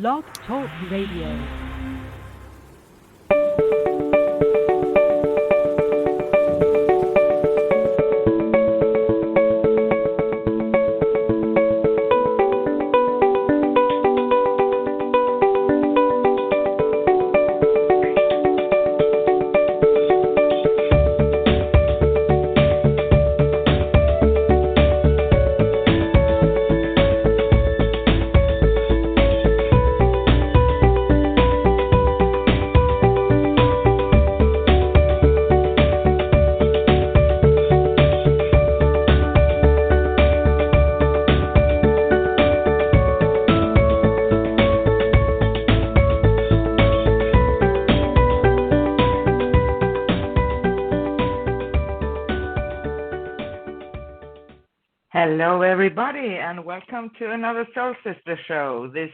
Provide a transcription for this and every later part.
Blog Talk Radio. Hello, everybody, and welcome to another Soul Sister show this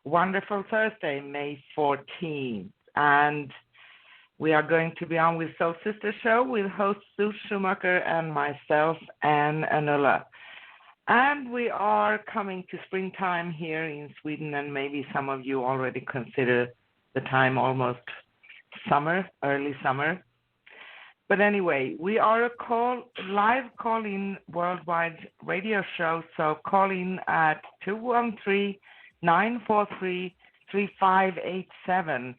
wonderful Thursday, May 14th. And we are going to be on with Soul Sister show with host Sue Schumacher and myself, Anoulla. And we are coming to springtime here in Sweden, and maybe some of you already consider the time almost summer, early summer. But anyway, we are a live call-in worldwide radio show, so call in at 213-943-3587,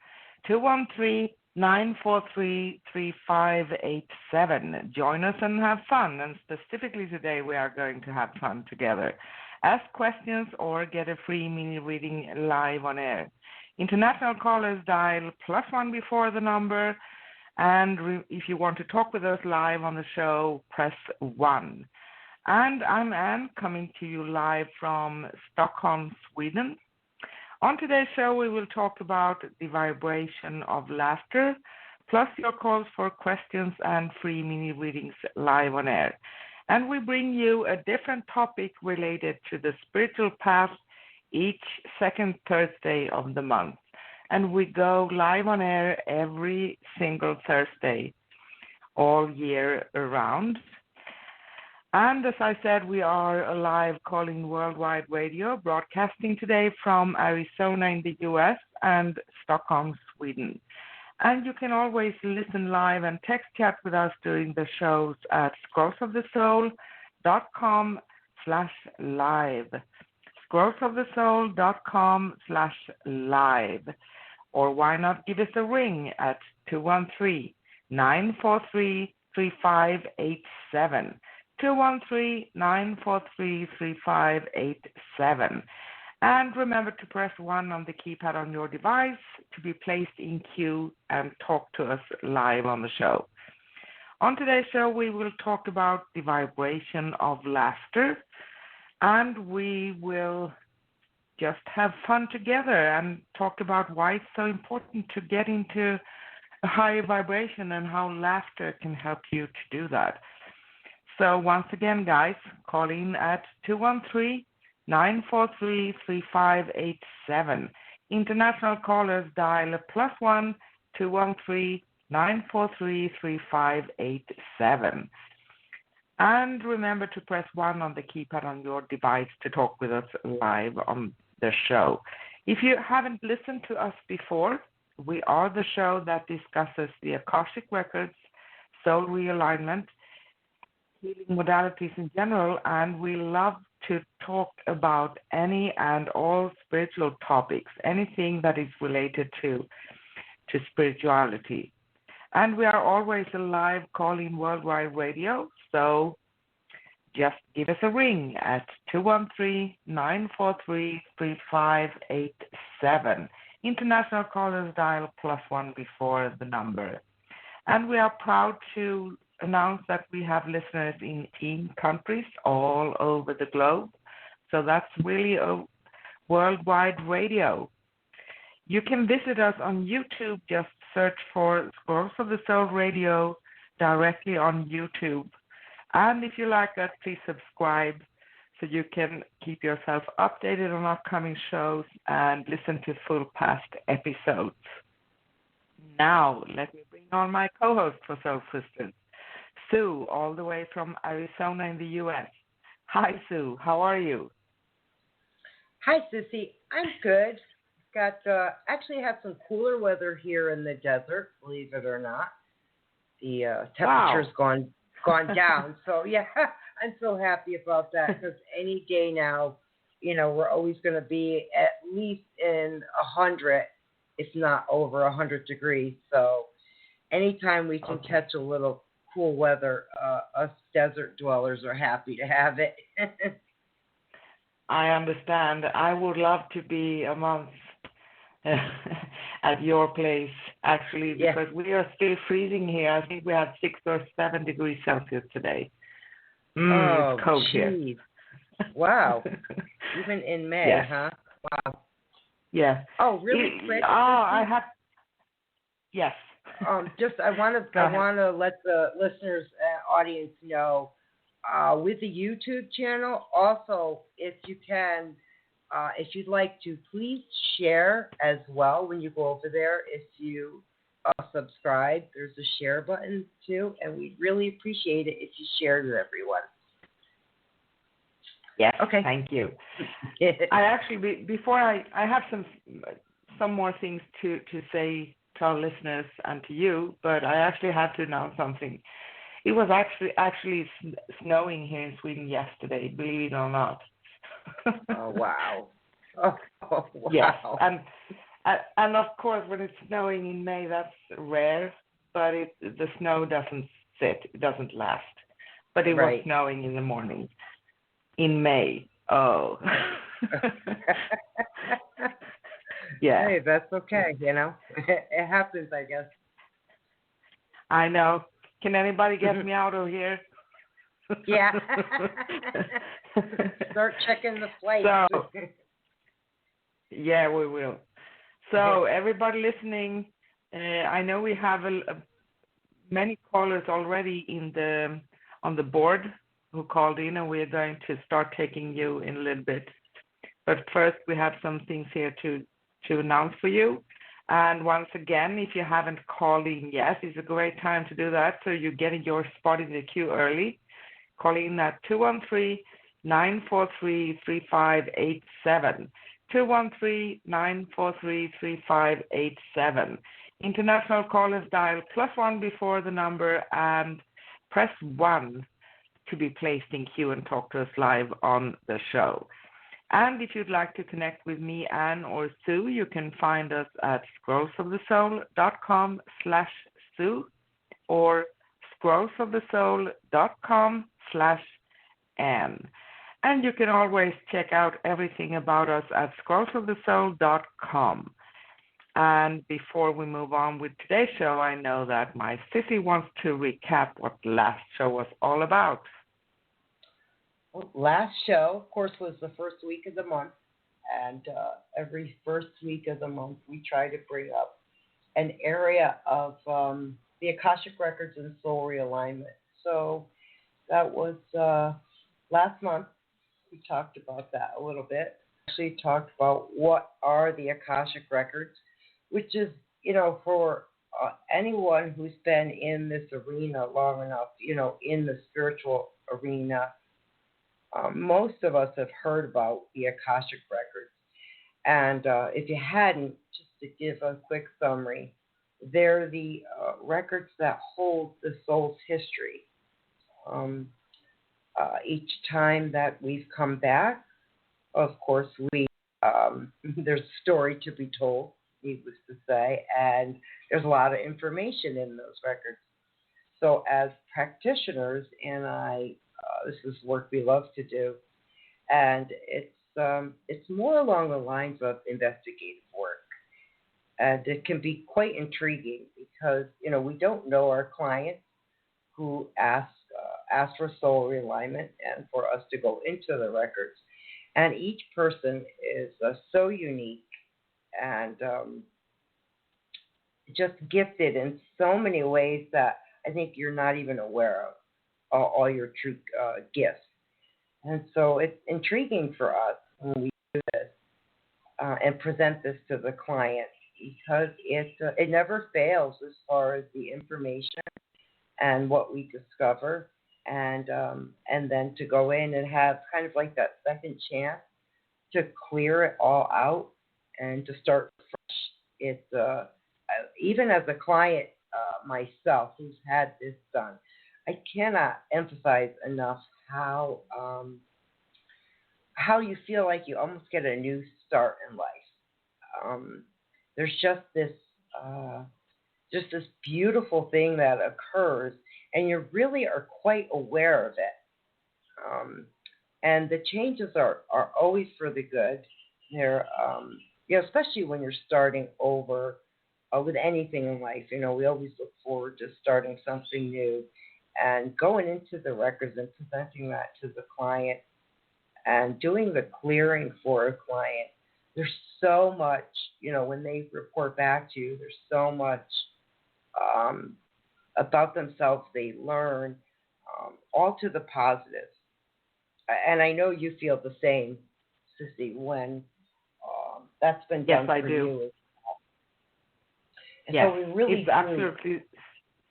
213-943-3587. Join us and have fun, and specifically today we are going to have fun together. Ask questions or get a free mini reading live on air. International callers dial +1 before the number. And if you want to talk with us live on the show, press 1. And I'm Anne, coming to you live from Stockholm, Sweden. On today's show, we will talk about the vibration of laughter, plus your calls for questions and free mini readings live on air. And we bring you a different topic related to the spiritual path each second Thursday of the month. And we go live on air every single Thursday, all year around. And as I said, we are a live calling worldwide radio, broadcasting today from Arizona in the US and Stockholm, Sweden. And you can always listen live and text chat with us during the shows at scrollsofthesoul.com/live. scrollsofthesoul.com/live. Or why not give us a ring at 213-943-3587, 213-943-3587. And remember to press 1 on the keypad on your device to be placed in queue and talk to us live on the show. On today's show, we will talk about the vibration of laughter, and we will just have fun together and talk about why it's so important to get into a higher vibration and how laughter can help you to do that. So once again, guys, call in at 213-943-3587. International callers dial +1 213-943-3587. And remember to press 1 on the keypad on your device to talk with us live on the show. If you haven't listened to us before, we are the show that discusses the Akashic Records, soul realignment, healing modalities in general, and we love to talk about any and all spiritual topics, anything that is related to spirituality. And we are always a live call-in worldwide radio, so just give us a ring at 213-943-3587. International callers dial +1 before the number. And we are proud to announce that we have listeners in 18 countries all over the globe. So that's really a worldwide radio. You can visit us on YouTube. Just search for Scrolls of the Soul Radio directly on YouTube. And if you like that, please subscribe so you can keep yourself updated on upcoming shows and listen to full past episodes. Now, let me bring on my co-host for Soul Sisters, Sue, all the way from Arizona in the U.S. Hi, Sue. How are you? Hi, Sissy. I'm good. got actually have some cooler weather here in the desert, believe it or not. The temperature's gone down. So yeah, I'm so happy about that because any day now, we're always going to be at least in 100, if not over 100 degrees. So anytime we can catch a little cool weather, us desert dwellers are happy to have it. I understand. I would love to be a month at your place, actually, because we are still freezing here. I think we had 6 or 7 degrees Celsius today. It's cold here. Wow. Even in May, huh? Wow. Yeah. Oh, really quick? I have. Yes. I want to let the listeners and audience know with the YouTube channel. Also, if you can, if you'd like to, please share as well when you go over there. If you subscribe, there's a share button too, and we'd really appreciate it if you shared with everyone. Yes. Okay. Thank you. I actually, before I have some more things to say to our listeners and to you, but I actually had to announce something. It was actually snowing here in Sweden yesterday, believe it or not. Oh, wow. Oh, wow. Yes, and of course, when it's snowing in May, that's rare, but the snow doesn't sit, it doesn't last. But it was snowing in the morning in May. Oh. Yeah. Hey, that's okay, It happens, I guess. I know. Can anybody get me out of here? Yeah. Start checking the flights. So, yeah, we will. So, everybody listening, I know we have many callers already on the board who called in, and we're going to start taking you in a little bit. But first, we have some things here to announce for you. And once again, if you haven't called in yet, it's a great time to do that. So you're getting your spot in the queue early. Call in at 213-943-3587. 213-943-3587. International callers dial +1 before the number and press 1 to be placed in queue and talk to us live on the show. And if you'd like to connect with me, Anne, or Sue, you can find us at scrollsofthesoul.com/Sue or scrollsofthesoul.com/Anne. And you can always check out everything about us at scrollsofthesoul.com. And before we move on with today's show, I know that my sissy wants to recap what the last show was all about. Well, last show, of course, was the first week of the month, and every first week of the month we try to bring up an area of the Akashic Records and Soul Realignment. So that was last month. We talked about that a little bit. Actually talked about what are the Akashic Records, which is, for anyone who's been in this arena long enough, in the spiritual arena, most of us have heard about the Akashic Records. And if you hadn't, just to give a quick summary, they're the records that hold the soul's history. Each time that we've come back, of course, there's a story to be told, needless to say, and there's a lot of information in those records. So as practitioners, and this is work we love to do, and it's more along the lines of investigative work, and it can be quite intriguing because we don't know our clients who ask for soul realignment and for us to go into the records, and each person is so unique and just gifted in so many ways that I think you're not even aware of. All your true gifts. And so it's intriguing for us when we do this and present this to the client because it never fails as far as the information and what we discover, and then to go in and have kind of like that second chance to clear it all out and to start fresh. It's even as a client myself who's had this done, I cannot emphasize enough how you feel like you almost get a new start in life. There's just this beautiful thing that occurs, and you really are quite aware of it. And the changes are always for the good. They're, especially when you're starting over with anything in life. We always look forward to starting something new and going into the records and presenting that to the client and doing the clearing for a client. There's so much, when they report back to you, there's so much about themselves they learn, all to the positive. And I know you feel the same, Sissy, when that's been done for you. Yes, I do. And yes, so we really it's absolutely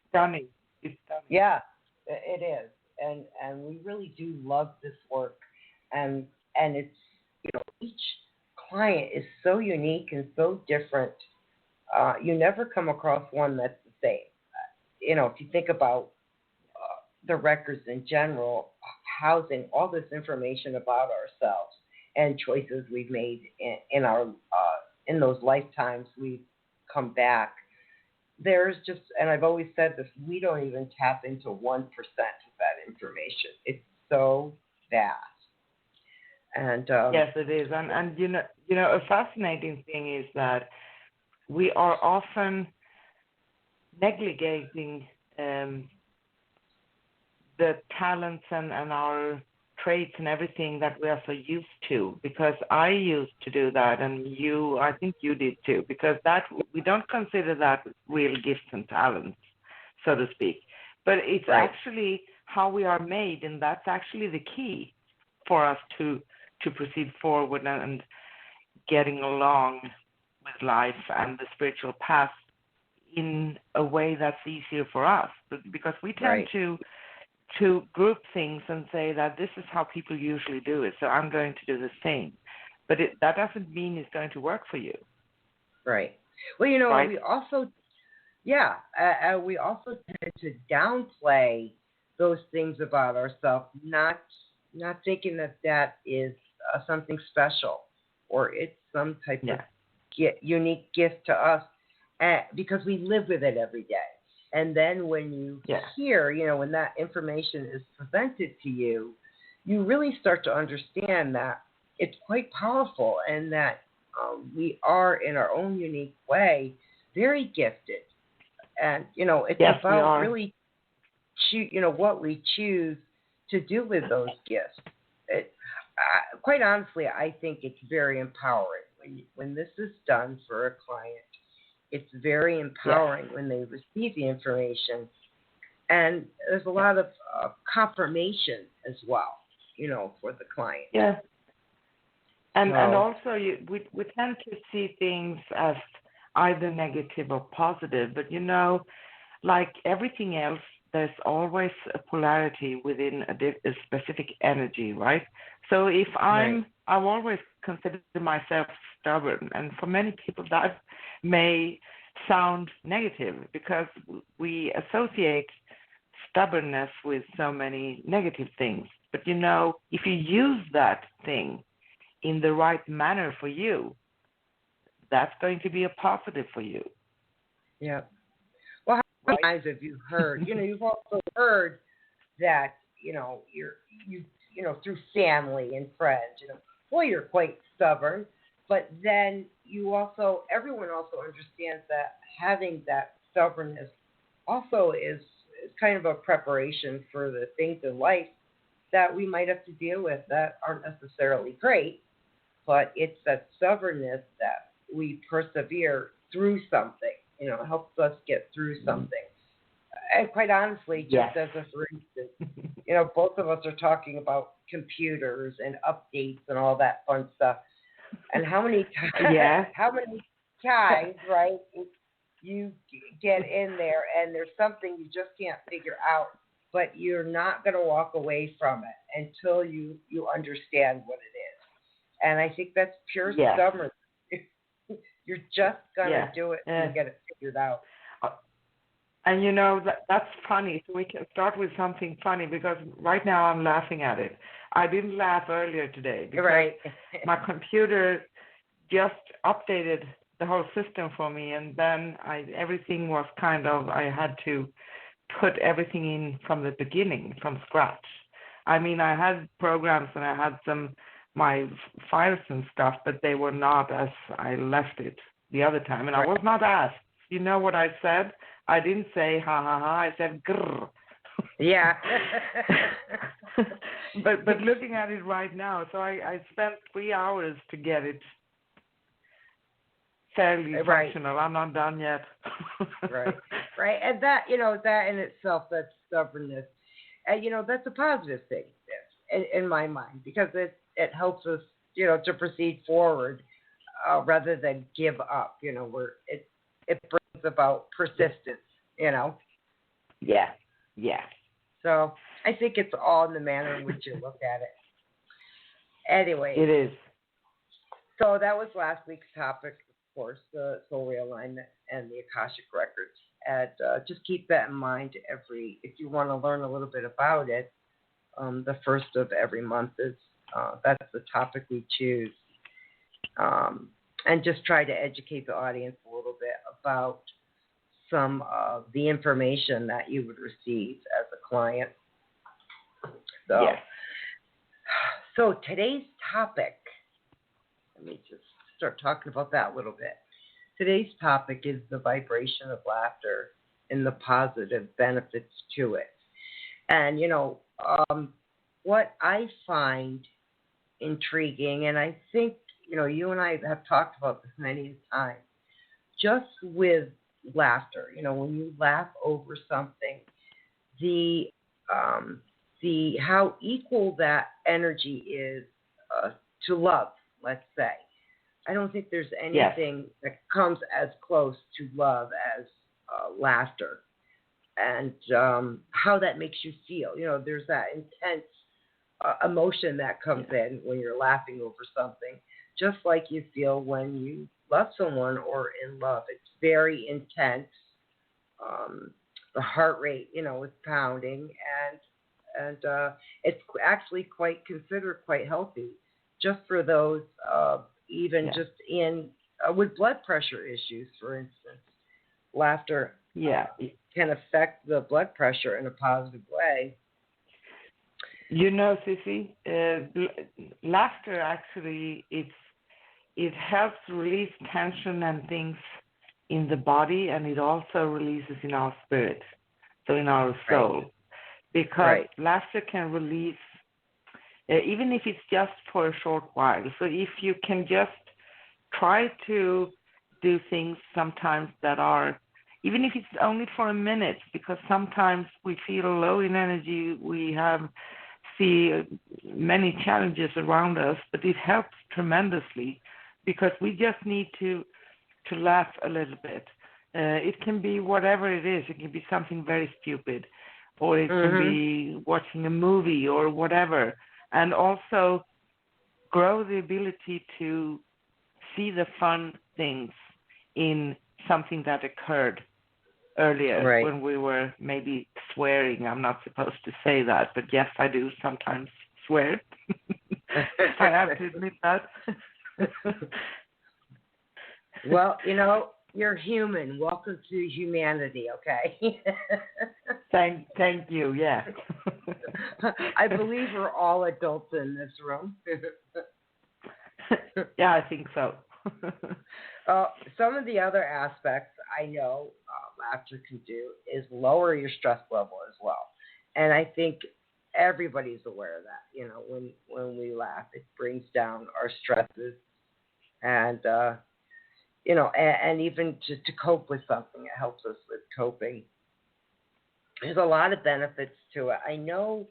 stunning. It's stunning. Yeah, it is. And we really do love this work. And it's, each client is so unique and so different. You never come across one that's the same. If you think about the records in general, housing all this information about ourselves and choices we've made in our in those lifetimes we've come back. There's just, and I've always said this, we don't even tap into 1% of that information. It's so vast. And yes, it is. And a fascinating thing is that we are often neglecting the talents and our traits and everything that we are so used to, because I used to do that, and I think you did too, because that we don't consider that real gifts and talents, so to speak. But it's right. actually how we are made, and that's actually the key for us to proceed forward and getting along with life and the spiritual path in a way that's easier for us, because we tend right. to group things and say that this is how people usually do it, so I'm going to do the same. But that doesn't mean it's going to work for you. Right. Well, right? we also tend to downplay those things about ourselves, not thinking that is something special or it's some type of unique gift to us, because we live with it every day. And then when you hear, when that information is presented to you, you really start to understand that it's quite powerful, and that we are, in our own unique way, very gifted. And, it's about really, what we choose to do with those gifts. Quite honestly, I think it's very empowering when this is done for a client. It's very empowering when they receive the information. And there's a lot of confirmation as well, for the client. Yeah. And also we tend to see things as either negative or positive. But, like everything else, there's always a polarity within a specific energy, right? So if I've always considered myself stubborn, and for many people that may sound negative because we associate stubbornness with so many negative things. But if you use that thing in the right manner for you, that's going to be a positive for you. Yeah. Well, how many times have you heard? You've also heard that through family and friends. Well, you're quite stubborn, but then everyone also understands that having that stubbornness also is kind of a preparation for the things in life that we might have to deal with that aren't necessarily great, but it's that stubbornness that we persevere through something. Helps us get through something. And quite honestly, just as a for instance, both of us are talking about computers and updates and all that fun stuff. And how many times, right, you get in there and there's something you just can't figure out, but you're not going to walk away from it until you understand what it is. And I think that's pure stubbornness. You're just going to do it Yeah. and get it figured out. And that's funny. So we can start with something funny because right now I'm laughing at it. I didn't laugh earlier today because my computer just updated the whole system for me, and then everything was I had to put everything in from the beginning, from scratch. I mean, I had programs and I had my files and stuff, but they were not as I left it the other time, and I was not asked. You know what I said? I didn't say ha ha ha. I said grrr. Yeah. but looking at it right now, so I spent 3 hours to get it fairly functional. I'm not done yet. Right. And that that in itself, that stubbornness, and that's a positive thing in my mind, because it helps us to proceed forward rather than give up. Where it brings about persistence. Yeah. So I think it's all in the manner in which you look at it. Anyway. It is. So that was last week's topic, of course, the soul realignment and the Akashic Records. And just keep that in mind if you want to learn a little bit about it, the first of every month is that's the topic we choose. And just try to educate the audience a little bit about some of the information that you would receive as a client. So today's topic, let me just start talking about that a little bit. Today's topic is the vibration of laughter and the positive benefits to it. And, what I find intriguing, and I think, you and I have talked about this many times, just with laughter, when you laugh over something, the how equal that energy is to love, let's say. I don't think there's anything that comes as close to love as laughter, and how that makes you feel. There's that intense emotion that comes in when you're laughing over something, just like you feel when you love someone or in love. It's very intense. The heart rate, is pounding, and it's actually considered quite healthy, just for those just in with blood pressure issues, for instance. Laughter can affect the blood pressure in a positive way. Sissy, laughter actually it helps release tension and things in the body, and it also releases in our spirit, so in our soul, because laughter can release, even if it's just for a short while. So if you can just try to do things sometimes that are, even if it's only for a minute, because sometimes we feel low in energy, we see many challenges around us, but it helps tremendously because we just need to laugh a little bit. It can be whatever it is. It can be something very stupid, or it can be watching a movie or whatever, and also grow the ability to see the fun things in something that occurred earlier when we were maybe swearing. I'm not supposed to say that, but yes, I do sometimes swear. I have to admit that. Well, you're human. Welcome to humanity, okay? Thank you, yeah. I believe we're all adults in this room. Yeah, I think so. Some of the other aspects I know laughter can do is lower your stress level as well. And I think everybody's aware of that. When we laugh, it brings down our stresses, and and even just to cope with something, it helps us with coping. There's a lot of benefits to it. I know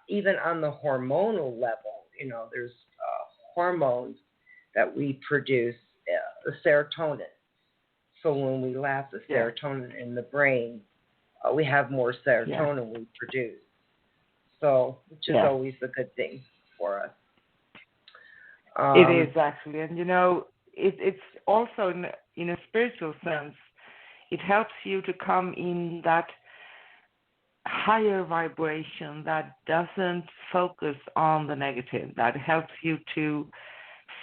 even on the hormonal level, there's hormones that we produce, the serotonin. So when we laugh, the serotonin in the brain, we have more serotonin we produce. So, which is always a good thing for us. It is actually, and it's also in a spiritual sense, it helps you to come in that higher vibration that doesn't focus on the negative, that helps you to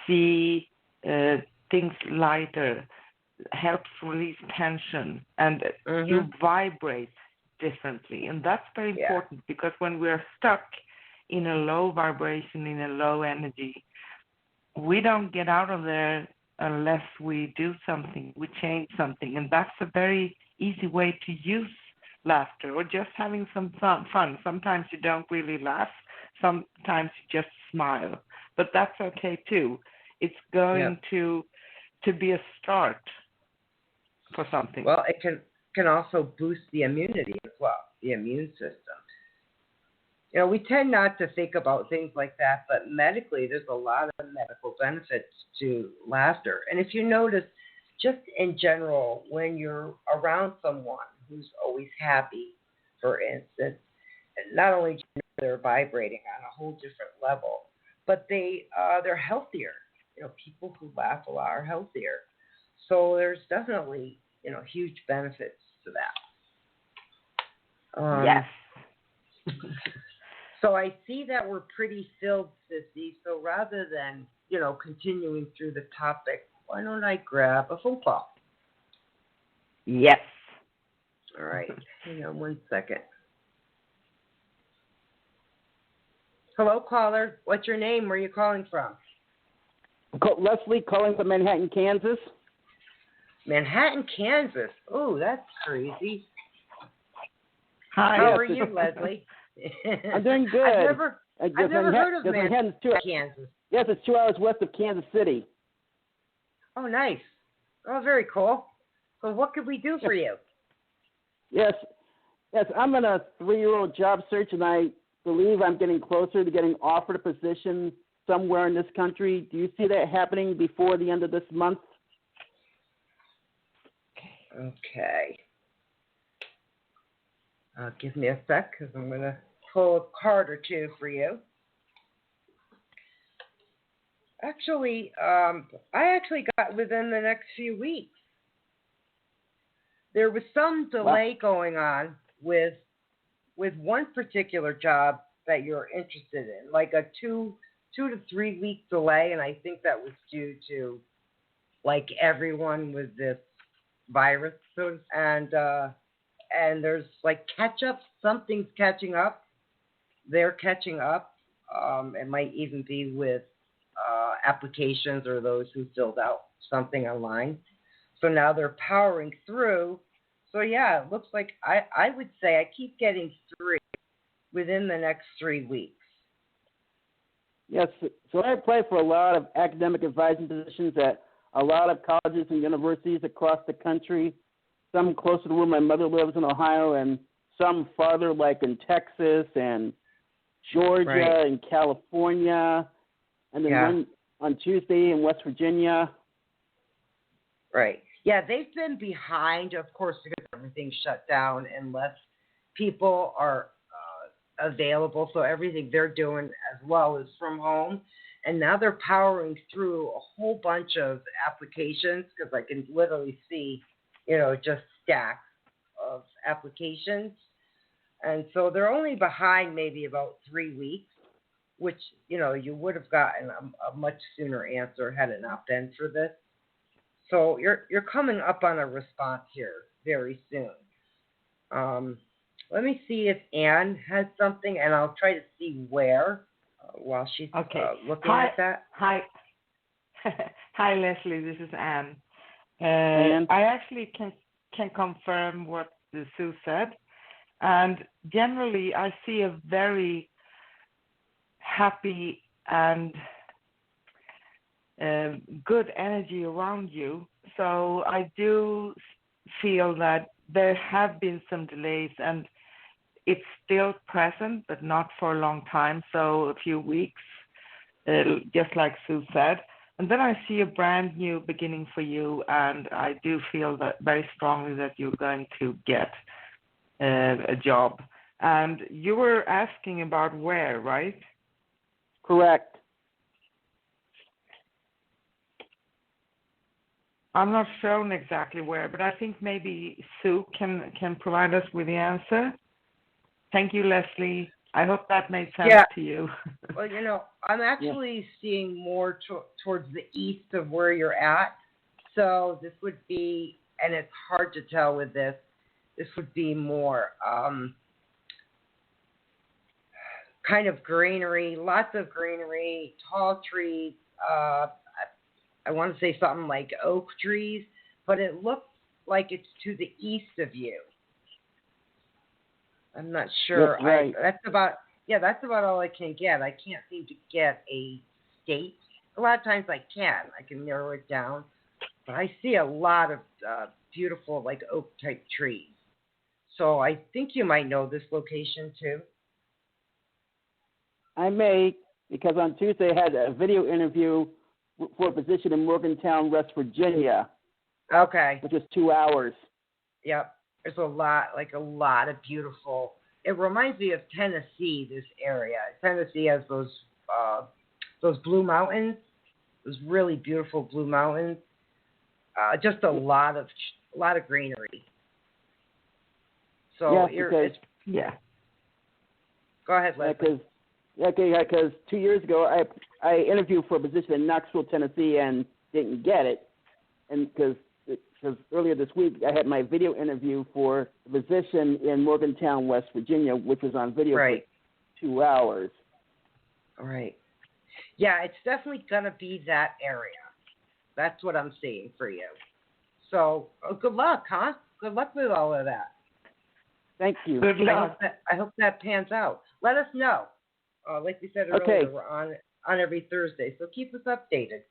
see things lighter, helps release tension, and you vibrate differently. And that's very important because when we're stuck in a low vibration, in a low energy, we don't get out of there unless we do something, we change something. And that's a very easy way to use laughter or just having some fun. Sometimes you don't really laugh. Sometimes you just smile. But that's okay too. It's going to be a start for something. Well, it can also boost the immunity as well, the immune system. You know, we tend not to think about things like that, but medically, there's a lot of medical benefits to laughter. And if you notice, just in general, when you're around someone who's always happy, for instance, not only they're vibrating on a whole different level, but they're healthier. You know, people who laugh a lot are healthier. So there's definitely, you know, huge benefits to that. Yes. So I see that we're pretty filled, Sissy. So rather than, you know, continuing through the topic, why don't I grab a phone call? Yes. All right. Hang on one second. Hello, caller. What's your name? Where are you calling from? Leslie, calling from Manhattan, Kansas. Manhattan, Kansas. Oh, that's crazy. Hi. How are you, Leslie? I'm doing good. I've never heard of Manhattan, Kansas. Yes, it's 2 hours west of Kansas City. Oh, nice. Oh, very cool. So what could we do for you? Yes, I'm in a 3-year-old job search, and I believe I'm getting closer to getting offered a position somewhere in this country. Do you see that happening before the end of this month? Okay. Give me a sec, because I'm going to pull a card or two for you. Actually, I got within the next few weeks. There was some delay going on with one particular job that you're interested in, like a 2 to 3 week delay, and I think that was due to, like, everyone with this virus, and there's like catch up. Something's catching up. They're catching up. It might even be with applications or those who filled out something online. So now they're powering through. So yeah, it looks like I would say I keep getting 3 within the next 3 weeks. Yes, so I applied for a lot of academic advising positions at a lot of colleges and universities across the country, some closer to where my mother lives in Ohio, and some farther, like in Texas and Georgia and California, and then one on Tuesday in West Virginia. Right. Yeah, they've been behind, of course, because everything's shut down and less people are available. So everything they're doing as well is from home. And now they're powering through a whole bunch of applications, because I can literally see, you know, just stacks of applications. And so they're only behind maybe about 3 weeks, which, you know, you would have gotten a much sooner answer had it not been for this. So you're coming up on a response here very soon. Let me see if Anne has something, and I'll try to see where while she's looking at that. Hi, Leslie. This is Anne. Anne. I actually can confirm what Sue said, and generally I see a very happy and good energy around you. So I do feel that there have been some delays, and it's still present, but not for a long time, so a few weeks, just like Sue said. And then I see a brand new beginning for you, and I do feel that very strongly that you're going to get a job. And you were asking about where, right? Correct. I'm not shown exactly where, but I think maybe Sue can provide us with the answer. Thank you, Leslie. I hope that made sense to you. Well, I'm actually seeing more towards the east of where you're at. So this would be, and it's hard to tell with this would be more kind of greenery, lots of greenery, tall trees. I want to say something like oak trees, but it looks like it's to the east of you. I'm not sure. Yes, right. That's about all I can get. I can't seem to get a state. A lot of times I can narrow it down, but I see a lot of beautiful like oak type trees. So I think you might know this location too. I may, because on Tuesday I had a video interview for a position in Morgantown, West Virginia. Okay. Which was 2 hours. Yep. There's a lot of beautiful. It reminds me of Tennessee, this area. Tennessee has those blue mountains, those really beautiful blue mountains. Just a lot of greenery. So Go ahead, Leslie. Because 2 years ago I interviewed for a position in Knoxville, Tennessee, and didn't get it, and because earlier this week I had my video interview for a position in Morgantown, West Virginia, which was on video for 2 hours. All right. Yeah, it's definitely gonna be that area. That's what I'm seeing for you. So good luck, huh? Good luck with all of that. Thank you. Good luck. I hope that pans out. Let us know. Like we said earlier, we're on every Thursday, so keep us updated.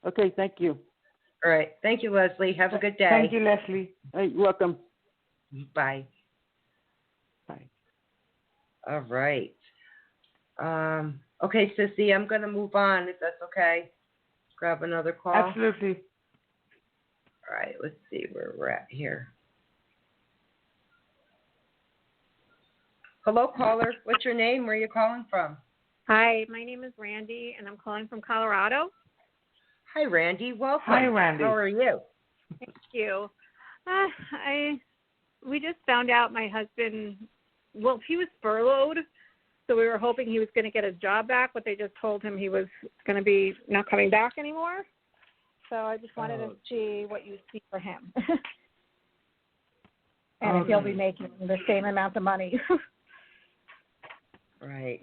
Okay, thank you. All right. Thank you, Leslie. Have a good day. Thank you, Leslie. Hey, you're welcome. Bye. Bye. All right. Okay, Sissy, I'm going to move on if that's okay. Grab another call. Absolutely. All right, let's see where we're at here. Hello, caller. What's your name? Where are you calling from? Hi, my name is Randy, and I'm calling from Colorado. Hi, Randy. Welcome. Hi, Randy. How are you? Thank you. We just found out my husband, well, he was furloughed, so we were hoping he was going to get his job back, but they just told him he was going to be not coming back anymore. So I just wanted to see what you see for him. And if he'll be making the same amount of money. Right.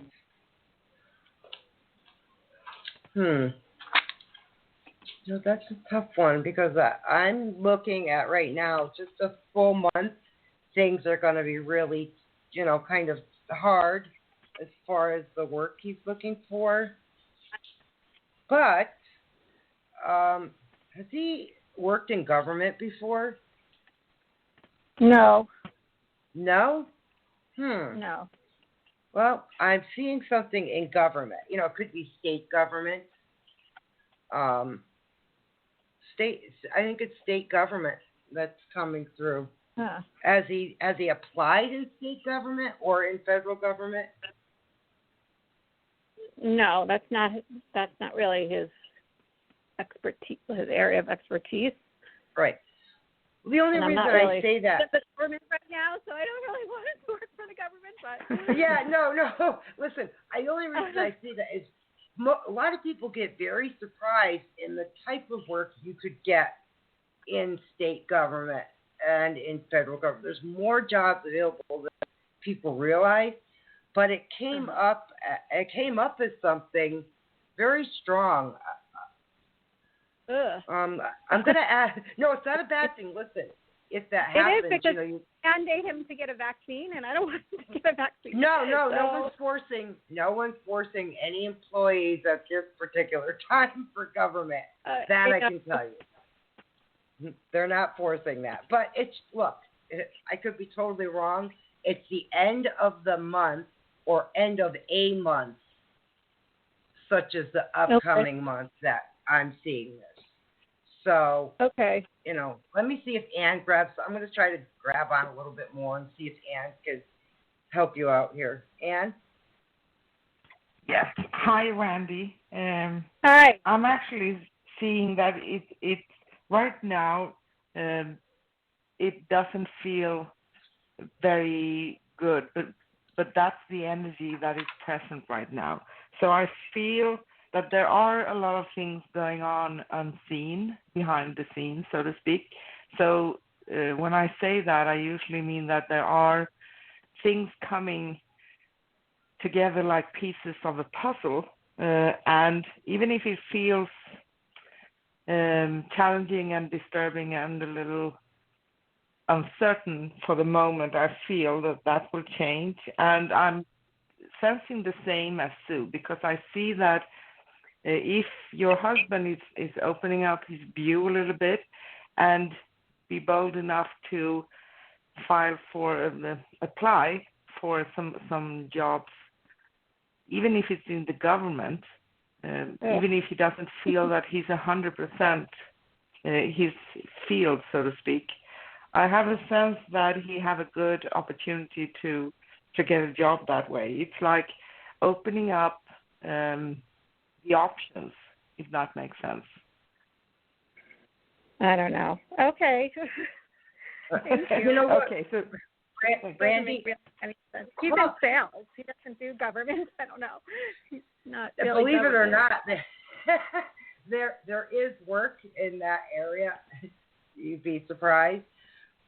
That's a tough one because I'm looking at right now just a full month. Things are going to be really, kind of hard as far as the work he's looking for. But has he worked in government before? No. No? No. Well, I'm seeing something in government. It could be state government. I think it's state government that's coming through. Huh. Has he applied in state government or in federal government? No, that's not really his expertise, his area of expertise. Right. The only reason I say that the government right now, so I don't really want to work for the government. But yeah, no. Listen, the only reason I say that is a lot of people get very surprised in the type of work you could get in state government and in federal government. There's more jobs available than people realize, but it came up as something very strong. I'm going to add. No, it's not a bad thing. Listen, if that happens, it is because you mandate him to get a vaccine, and I don't want him to get a vaccine. No one's forcing any employees at this particular time for government. That I can tell you. They're not forcing that. But I could be totally wrong. It's the end of the month or end of a month, such as the upcoming month that I'm seeing this. So, let me see if Ann I'm going to try to grab on a little bit more and see if Ann can help you out here. Ann? Yes. Hi, Randy. Hi. I'm actually seeing that it's right now, it doesn't feel very good, but that's the energy that is present right now. So I feel that there are a lot of things going on unseen, behind the scenes, so to speak. So when I say that, I usually mean that there are things coming together like pieces of a puzzle, and even if it feels challenging and disturbing and a little uncertain for the moment, I feel that will change. And I'm sensing the same as Sue, because I see that if your husband is opening up his view a little bit and be bold enough to apply for some jobs, even if it's in the government, even if he doesn't feel that he's 100% his field, so to speak, I have a sense that he have a good opportunity to get a job that way. It's like opening up the options, if that makes sense. I don't know. Okay. Thank you. You know what? Okay, so Brandy, he's in sales. He doesn't do government. I don't know. He's not really believe it or government. not, there is work in that area. You'd be surprised.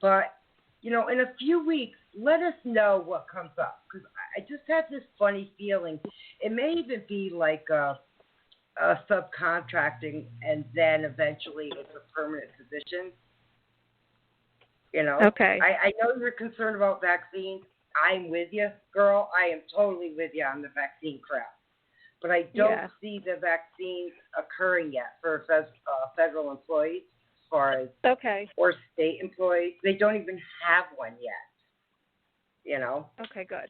But, you know, in a few weeks, let us know what comes up. Because I just have this funny feeling. It may even be like a subcontracting, and then eventually it's a permanent position. You know? Okay. I know you're concerned about vaccines. I'm with you, girl. I am totally with you on the vaccine crap. But I don't see the vaccines occurring yet for federal employees. Far as or state employees, they don't even have one yet. You know. Okay, good.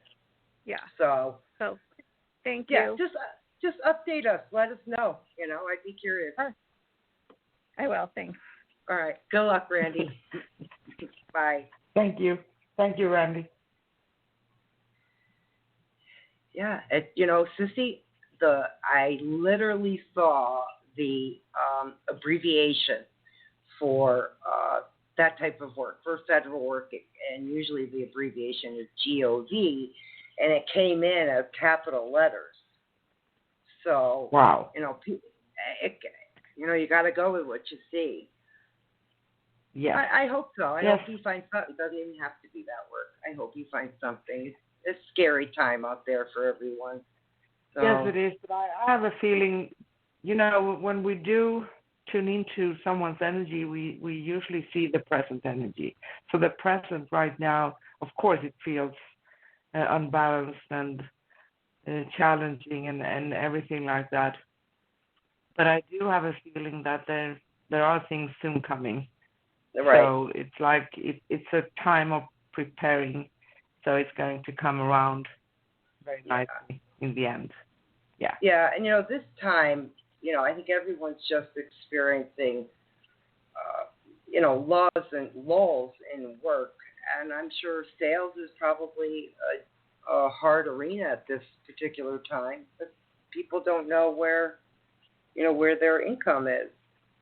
Yeah. So thank you. you. Just update us. Let us know. You know, I'd be curious. I will. Thanks. All right. Good luck, Randy. Bye. Thank you, Randy. Yeah, you know, Sissy, I literally saw the abbreviation for that type of work, for federal work, and usually the abbreviation is GOV, and it came in as capital letters. So, wow, you know, you got to go with what you see. Yeah, I hope so. I hope you find something. It doesn't even have to be that work. I hope you find something. It's a scary time out there for everyone. So. Yes, it is. But I have a feeling, you know, when we do tune into someone's energy, we usually see the present energy. So the present right now, of course, it feels unbalanced and challenging and everything like that. But I do have a feeling that there are things soon coming. Right. So it's like it's a time of preparing. So it's going to come around very nicely in the end. Yeah. Yeah, and you know, this time, you know, I think everyone's just experiencing, you know, lows and lulls in work, and I'm sure sales is probably a hard arena at this particular time. But people don't know where their income is,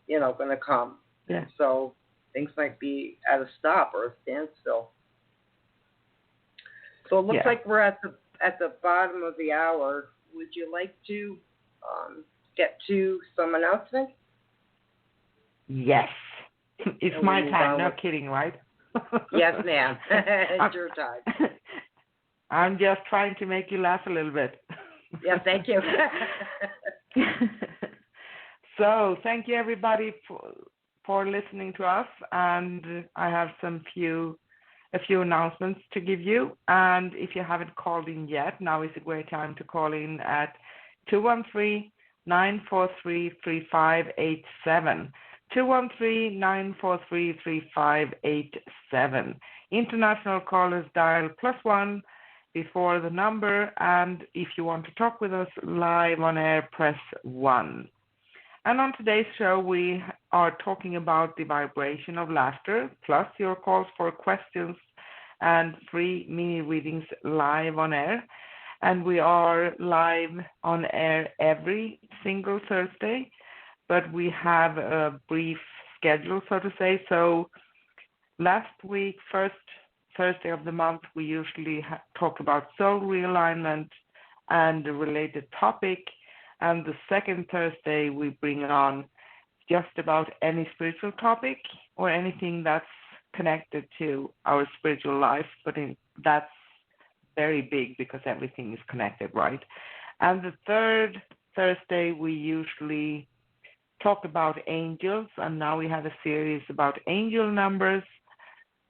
you know, going to come. Yeah. So things might be at a stop or a standstill. So it looks like we're at the bottom of the hour. Would you like to get to some announcements? Yes. It's my time. No kidding, right? Yes, ma'am. It's your time. I'm just trying to make you laugh a little bit. Yeah, thank you. So thank you, everybody, for listening to us. And I have a few announcements to give you. And if you haven't called in yet, now is a great time to call in at 213-943-3587. 213-943-3587. International callers dial +1 before the number. And if you want to talk with us live on air, press 1. And on today's show, we are talking about the vibration of laughter, plus your calls for questions and free mini readings live on air. And we are live on air every single Thursday, but we have a brief schedule, so to say. So last week, first Thursday of the month, we usually talk about soul realignment and the related topic. And the second Thursday, we bring on just about any spiritual topic or anything that's connected to our spiritual life, but that's very big because everything is connected, right? And the third Thursday, we usually talk about angels, and now we have a series about angel numbers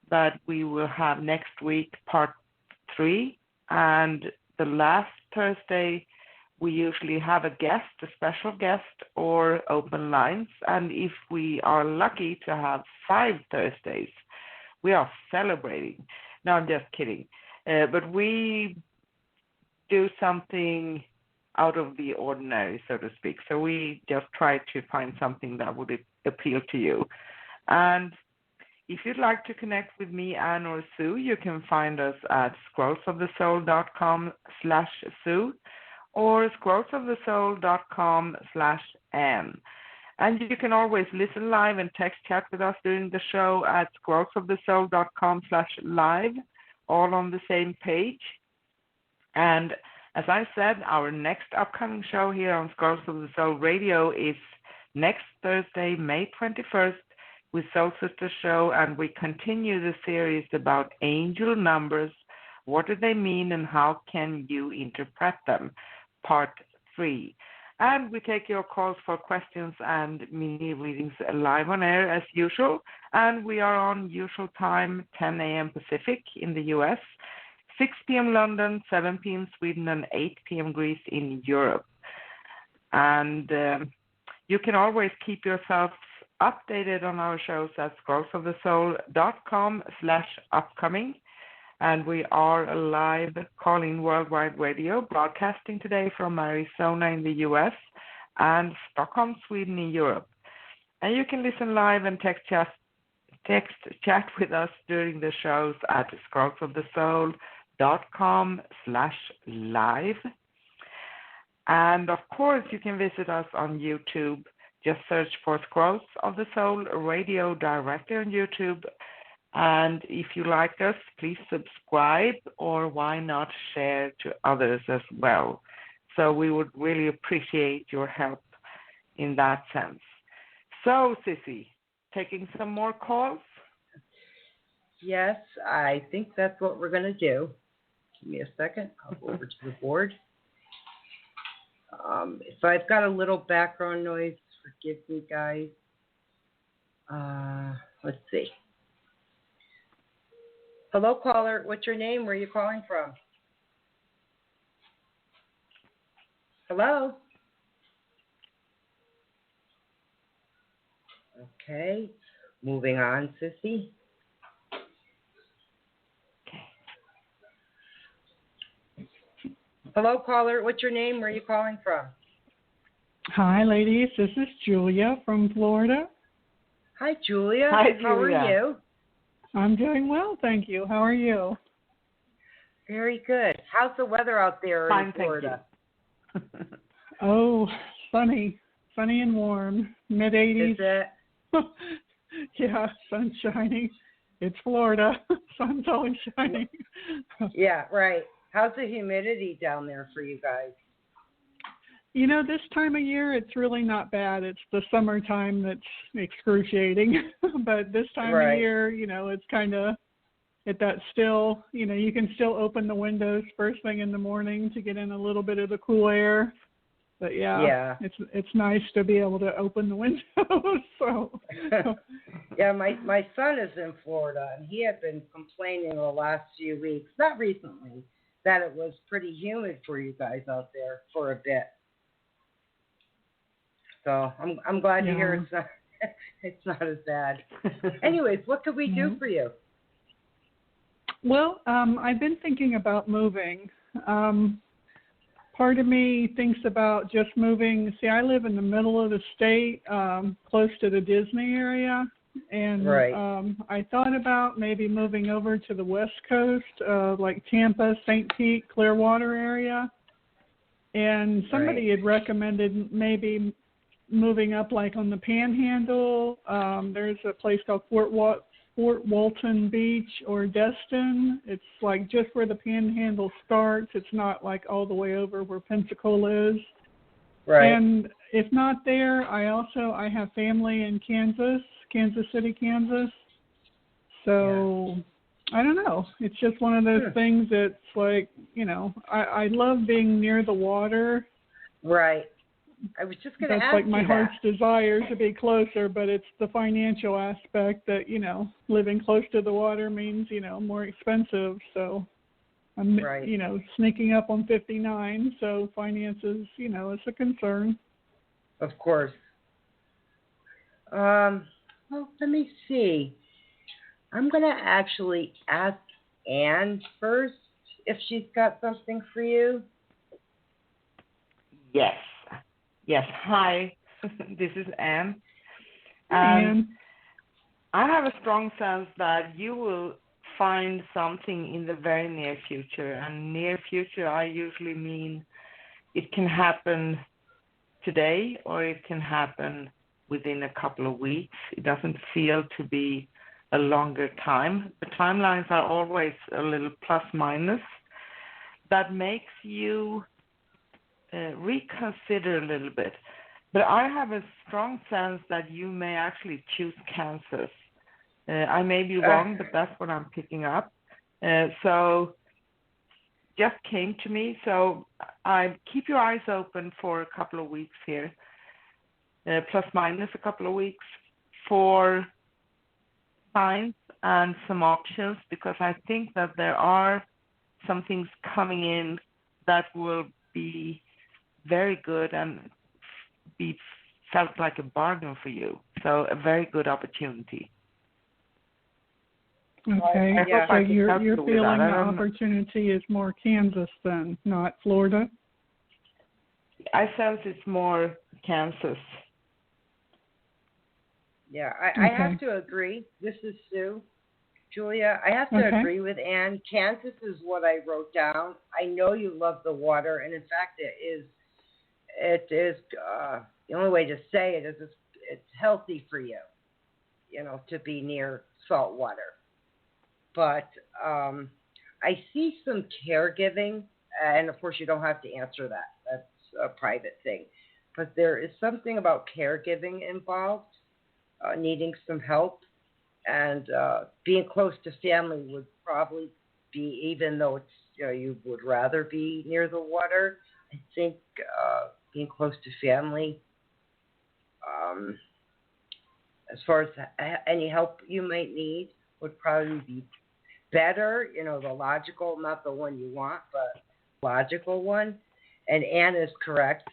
that we will have next week, part 3. And the last Thursday, we usually have a guest, a special guest, or open lines. And if we are lucky to have 5 Thursdays, we are celebrating. No, I'm just kidding. But we do something out of the ordinary, so to speak. So we just try to find something that would appeal to you. And if you'd like to connect with me, Anne, or Sue, you can find us at scrollsofthesoul.com/Sue or scrollsofthesoul.com/Anne. And you can always listen live and text chat with us during the show at scrollsofthesoul.com/live, all on the same page. And as I said, our next upcoming show here on Scrolls of the Soul Radio is next Thursday, May 21st, with Soul Sister Show, and we continue the series about angel numbers. What do they mean and how can you interpret them? Part 3. And we take your calls for questions and mini readings live on air as usual. And we are on usual time, 10 a.m. Pacific in the US, 6 p.m. London, 7 p.m. Sweden, and 8 p.m. Greece in Europe. And you can always keep yourself updated on our shows at scrollsofthesoul.com/upcoming. And we are a live call-in worldwide radio, broadcasting today from Arizona in the US and Stockholm, Sweden in Europe. And you can listen live and text chat with us during the shows at scrollsofthesoul.com/live. And of course, you can visit us on YouTube. Just search for Scrolls of the Soul Radio directly on YouTube. And if you like us, please subscribe, or why not share to others as well. So we would really appreciate your help in that sense. So, Sissy, taking some more calls? Yes, I think that's what we're going to do. Give me a second. I'll go over to the board. So I've got a little background noise. Forgive me, guys. Let's see. Hello, caller. What's your name? Where are you calling from? Hello? Okay. Moving on, Sissy. Hello, caller. What's your name? Where are you calling from? Hi, ladies. This is Julia from Florida. Hi, Julia. Hi, How are Julia. you? I'm doing well, thank you. How are you? Very good. How's the weather out there Fine, in Florida? thank you. Oh, sunny and warm, mid-80s. Is it? Yeah, sun's shining. It's Florida. Sun's always shining. Yeah, right. How's the humidity down there for you guys? You know, this time of year, it's really not bad. It's the summertime that's excruciating. But this time Right. of year, you know, it's kind of at that still, you know, you can still open the windows first thing in the morning to get in a little bit of the cool air. But yeah. It's nice to be able to open the windows. So Yeah, my son is in Florida, and he had been complaining the last few weeks, not recently, that it was pretty humid for you guys out there for a bit. So I'm glad to hear it's not as bad. Anyways, what could we do for you? Well, I've been thinking about moving. Part of me thinks about just moving. See, I live in the middle of the state, close to the Disney area. And I thought about maybe moving over to the West Coast, like Tampa, St. Pete, Clearwater area. And somebody had recommended maybe moving up like on the Panhandle. There's a place called Fort Walton Beach or Destin. It's like just where the Panhandle starts. It's not like all the way over where Pensacola is. Right. And if not there, I have family in Kansas City, Kansas. So I don't know. It's just one of those things that's like, I love being near the water. Right. I was just going to ask That's like my you heart's that. desire to be closer, but it's the financial aspect that, living close to the water means, more expensive. So I'm, sneaking up on 59. So finances, it's a concern. Of course. Well, let me see. I'm going to actually ask Anne first if she's got something for you. Yes. Hi, this is Anne. Anne. I have a strong sense that you will find something in the very near future. And near future, I usually mean it can happen today or it can happen within a couple of weeks. It doesn't feel to be a longer time. The timelines are always a little plus minus. That makes you reconsider a little bit. But I have a strong sense that you may actually choose Kansas. I may be wrong, but that's what I'm picking up. So just came to me. So I keep your eyes open for a couple of weeks here, plus minus a couple of weeks for signs and some options, because I think that there are some things coming in that will be very good and be felt like a bargain for you. So a very good opportunity. Okay, so you're feeling the opportunity is more Kansas then, not Florida? I sense it's more Kansas. Yeah, I have to agree. This is Sue. Julia, I have to agree with Anne. Kansas is what I wrote down. I know you love the water, and in fact, it is the only way to say it is it's healthy for you, to be near salt water. But I see some caregiving, and of course you don't have to answer that. That's a private thing. But there is something about caregiving involved, needing some help, and being close to family would probably be, even though it's you would rather be near the water, I think being close to family, as far as any help you might need, would probably be better, the logical, not the one you want, but logical one. And Anne is correct.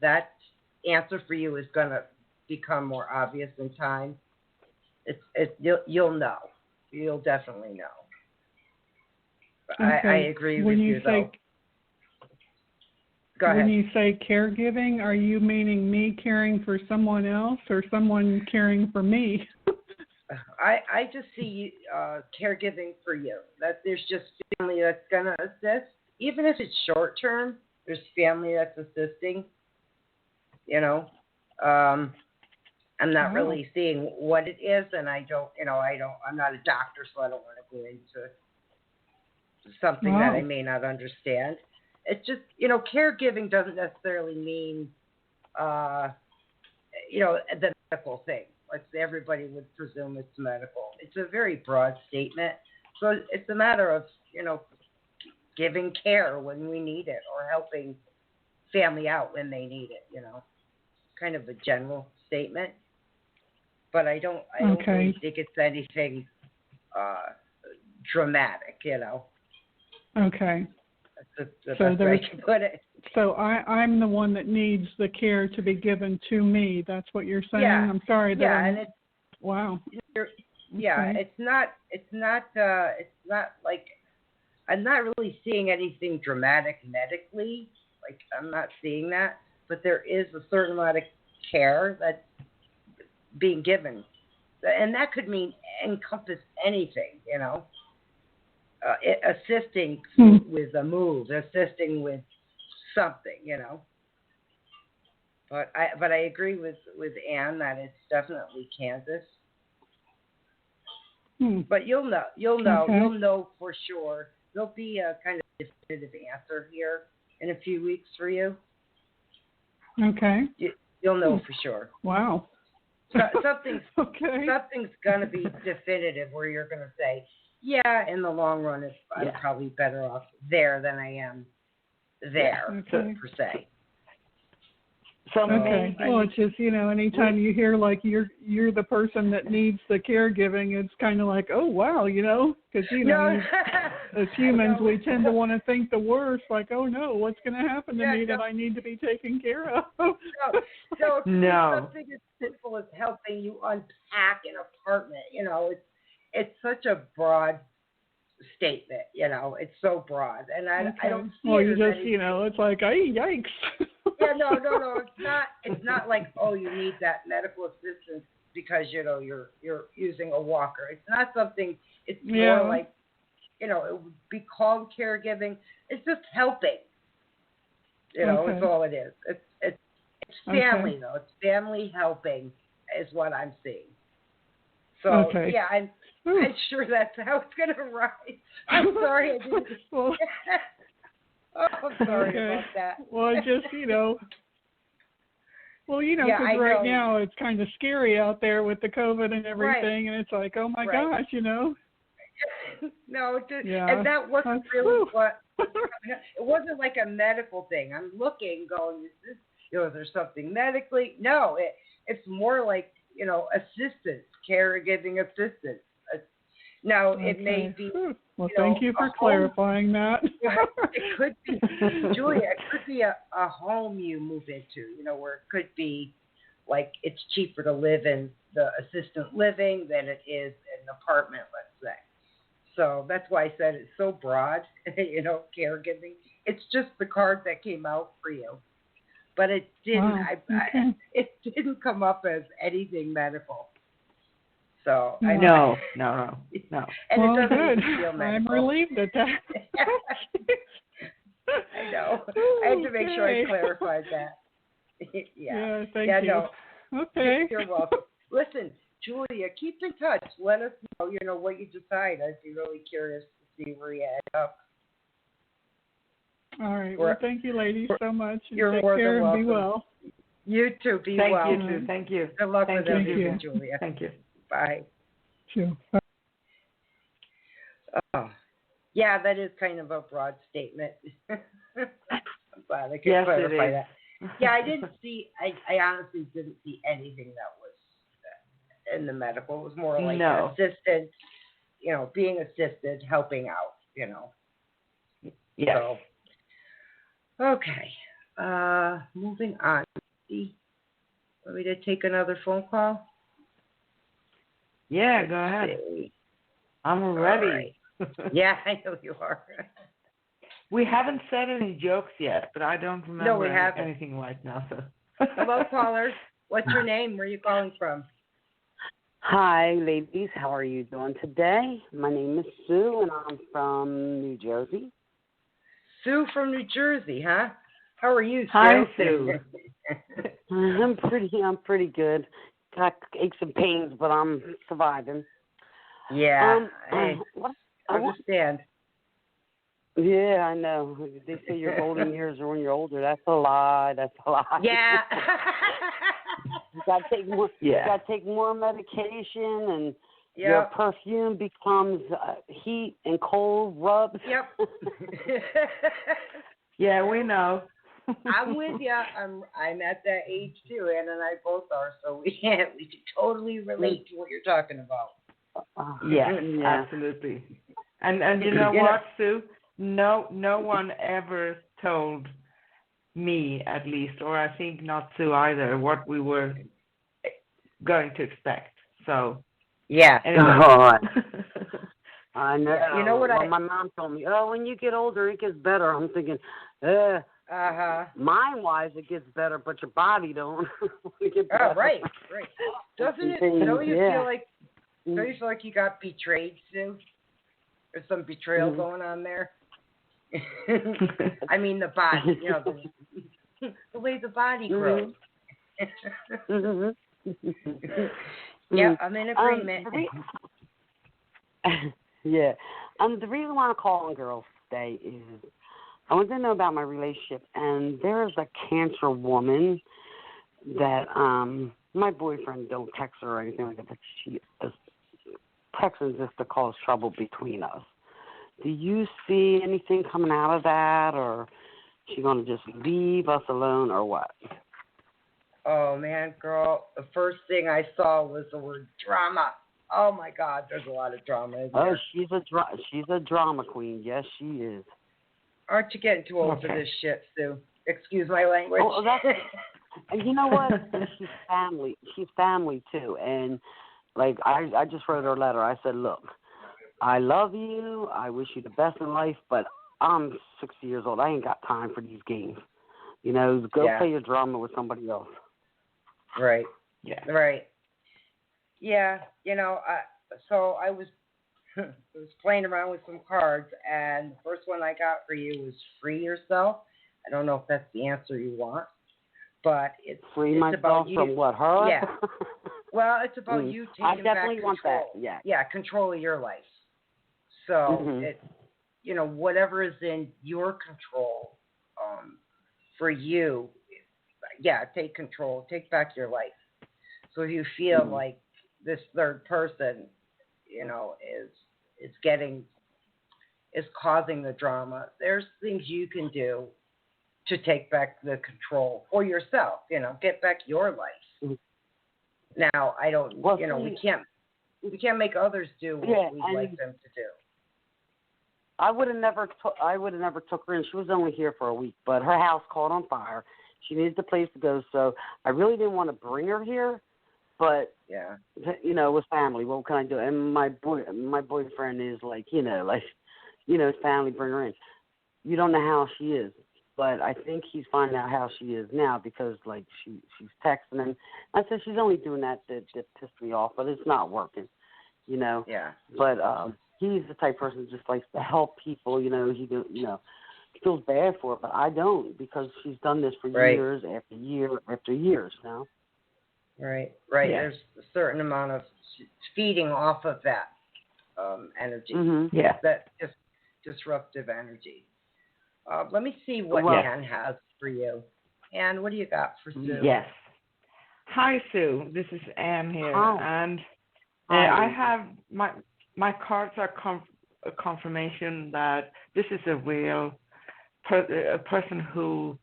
That answer for you is going to become more obvious in time. You'll know. You'll definitely know. Okay. I agree with you, though. Go ahead. When you say caregiving, are you meaning me caring for someone else or someone caring for me? I just see caregiving for you. That there's just family that's going to assist. Even if it's short term, there's family that's assisting. I'm not really seeing what it is, and I'm not a doctor, so I don't want to go into something that I may not understand. It's just, caregiving doesn't necessarily mean, the medical thing. Like everybody would presume it's medical. It's a very broad statement. So it's a matter of, giving care when we need it or helping family out when they need it, kind of a general statement. But I don't really think it's anything dramatic, Okay. That's the best way to put it. So I'm the one that needs the care to be given to me. That's what you're saying? Yeah. I'm sorry that and it's wow. Yeah, it's not like, I'm not really seeing anything dramatic medically. Like, I'm not seeing that, but there is a certain amount of care that's being given, and that could encompass anything, assisting with a move, assisting with something, But I agree with Ann that it's definitely Kansas. But you'll know for sure. There'll be a kind of definitive answer here in a few weeks for you. Okay. You'll know for sure. Wow. So, something's okay. Something's gonna be definitive where you're gonna say, yeah, in the long run, I'm probably better off there than I am there per se. Okay. Well, it's just, anytime you hear like you're the person that needs the caregiving, it's kind of like, oh wow, because as humans we tend to want to think the worst, like, oh no, what's going to happen to me that I need to be taken care of? So something as simple as helping you unpack an apartment, it's such a broad statement, it's so broad, and I don't see well, it you as just, anything. it's like, yikes. Yeah, no, it's not like, oh, you need that medical assistance because you're using a walker. It's not something. It's more like, it would be called caregiving. It's just helping. It's all it is. It's family though. It's family helping is what I'm seeing. So I'm sure that's how it's gonna rise. I'm sorry I didn't. I'm sorry about that. Well, just, because right now it's kind of scary out there with the COVID and everything, and it's like, oh my gosh, No, and that wasn't really what. It wasn't like a medical thing. I'm looking, going, is this, is there something medically? No, it's more like, assistance, caregiving assistance. Now, it may be. Well, thank you for clarifying that. It could be, Julia, it could be a home you move into, where it could be like it's cheaper to live in the assisted living than it is in an apartment, let's say. So that's why I said it's so broad, caregiving. It's just the card that came out for you. But it didn't, it didn't come up as anything medical. So No. And well, it doesn't good. even feel medical. I'm relieved at that. I know. I had to make sure I clarified that. Thank you. No. Okay. You're welcome. Listen, Julia, keep in touch. Let us know, what you decide. I'd be really curious to see where you end up. All right. Well, thank you, ladies, so much. You're take more care than welcome. And be well. You too. Be well. Thank you, too. Thank you. Good luck with everything, Julia. Thank you. Bye. Sure. Oh, yeah, that is kind of a broad statement. I'm glad I could clarify that. Yeah, I didn't see. I honestly didn't see anything that was in the medical. It was more like assisted. Being assisted, helping out. Yeah. So, okay. Moving on. Want me to take another phone call? Yeah, go ahead. I'm ready. Right. Yeah, I know you are. We haven't said any jokes yet, but I don't remember anything right now. So. Hello, caller. What's your name? Where are you calling from? Hi, ladies. How are you doing today? My name is Sue, and I'm from New Jersey. Sue from New Jersey, huh? How are you, Sue? Hi, Sue. I'm pretty good. Got aches and pains, but I'm surviving. Yeah, I understand. Yeah, I know. They say your golden years are when you're older. That's a lie. Yeah. You gotta take more. You gotta take more medication, and your perfume becomes heat and cold rubs. Yep. Yeah, we know. I'm with you. I'm at that age too. Ann and I both are, so we can totally relate to what you're talking about. Yes, absolutely. And you know what, Sue? No one ever told me, at least, or I think not Sue either, what we were going to expect. So yeah. Anyway. I know. You know what? My mom told me, when you get older, it gets better. I'm thinking, mind-wise, it gets better, but your body don't. Right. Doesn't it? Don't you feel like you got betrayed, Sue? There's some betrayal going on there. I mean, the body, the way the body grows. Yeah, I'm in agreement. Yeah. The reason why I'm calling girls today is I want to know about my relationship, and there's a Cancer woman that my boyfriend don't text her or anything like that, but she is texting just to cause trouble between us. Do you see anything coming out of that, or is she going to just leave us alone, or what? Oh, man, girl, the first thing I saw was the word drama. Oh, my God, there's a lot of drama in there. She's a drama queen. Yes, she is. Aren't you getting too old for this shit, Sue? Excuse my language. Oh, and you know what? She's family. She's family, too. And, like, I just wrote her a letter. I said, look, I love you. I wish you the best in life, but I'm 60 years old. I ain't got time for these games. You know, go play your drama with somebody else. Right. Yeah. Right. Yeah. You know, so I was playing around with some cards, and the first one I got for you was free yourself. I don't know if that's the answer you want, but it's myself about you. From what, her? Yeah. Well, it's about you taking I definitely back want control. that. Yeah. Yeah, control of your life. So it, you know, whatever is in your control, for you, take control, take back your life. So if you feel like this third person, you know, is causing the drama, there's things you can do to take back the control for yourself. You know, get back your life. Now, I don't. You know, we can't make others do what we'd like them to do. I would have never took her in. She was only here for a week, but her house caught on fire. She needed a place to go, so I really didn't want to bring her here. But you know, with family, what can I do? And my boyfriend is like, his family, bring her in. You don't know how she is, but I think he's finding out how she is now because like she's texting him. I said she's only doing that to piss me off, but it's not working, you know. Yeah. But he's the type of person who just likes to help people. You know, he feels bad for it, but I don't because she's done this for years after year after years now. Right. Yeah. There's a certain amount of feeding off of that energy. That just disruptive energy. Let me see what Ann has for you. Ann, what do you got for Sue? Yes. Hi, Sue. This is Ann here, and I have my cards are a confirmation that this is a real a person who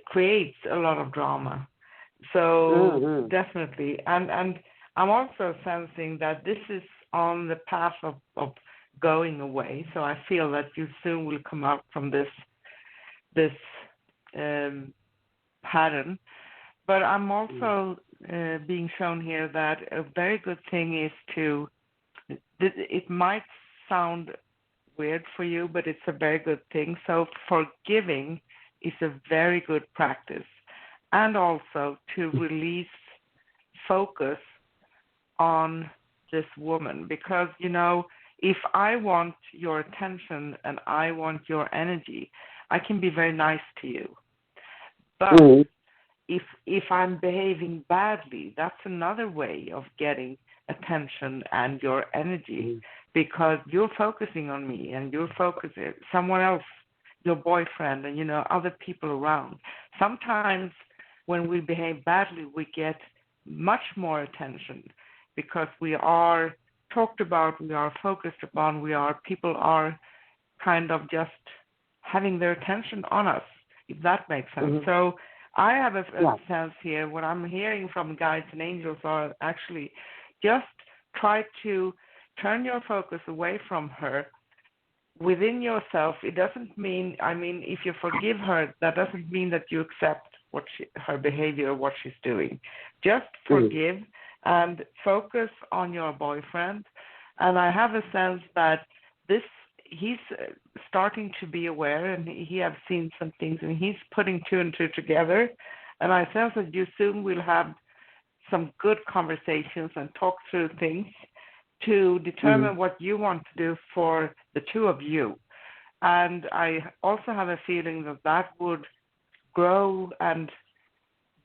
creates a lot of drama. So definitely, and I'm also sensing that this is on the path of going away. So I feel that you soon will come out from this pattern. But I'm also being shown here that a very good thing is it might sound weird for you, but it's a very good thing. So forgiving is a very good practice. And also to release focus on this woman. Because, you know, if I want your attention and I want your energy, I can be very nice to you. But if I'm behaving badly, that's another way of getting attention and your energy because you're focusing on me and you're focusing someone else, your boyfriend and, other people around. Sometimes when we behave badly, we get much more attention because we are talked about, we are focused upon, people are kind of just having their attention on us, if that makes sense. So I have a sense here, what I'm hearing from guides and angels are actually just try to turn your focus away from her within yourself. It doesn't mean, if you forgive her, that doesn't mean that you accept her behavior, what she's doing. Just forgive and focus on your boyfriend. And I have a sense that he's starting to be aware, and he has seen some things, and he's putting two and two together. And I sense that you soon will have some good conversations and talk through things to determine what you want to do for the two of you. And I also have a feeling that would grow and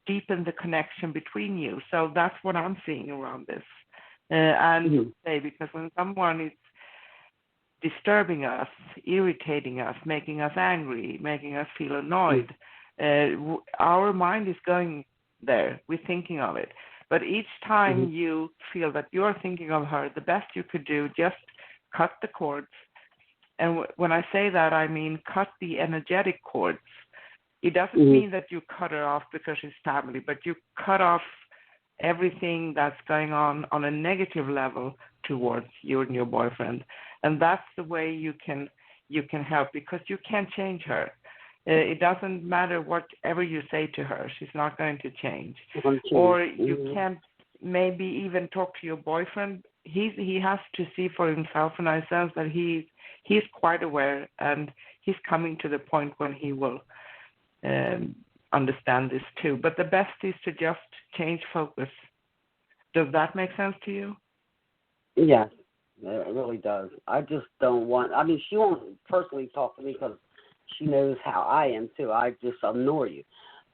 deepen the connection between you. So that's what I'm seeing around this. And say, because when someone is disturbing us, irritating us, making us angry, making us feel annoyed, our mind is going there. We're thinking of it. But each time you feel that you're thinking of her, the best you could do, just cut the cords. And when I say that, I mean cut the energetic cords. It doesn't mean that you cut her off because she's family, but you cut off everything that's going on a negative level towards you and your boyfriend. And that's the way you can help, because you can't change her. It doesn't matter whatever you say to her; she's not going to change. Or you can't maybe even talk to your boyfriend. He has to see for himself, and I sense that he's quite aware, and he's coming to the point when he will understand this too. But the best is to just change focus. Does that make sense to you? Yes, it really does. I just don't want. I mean, she won't personally talk to me because she knows how I am too. I just ignore you.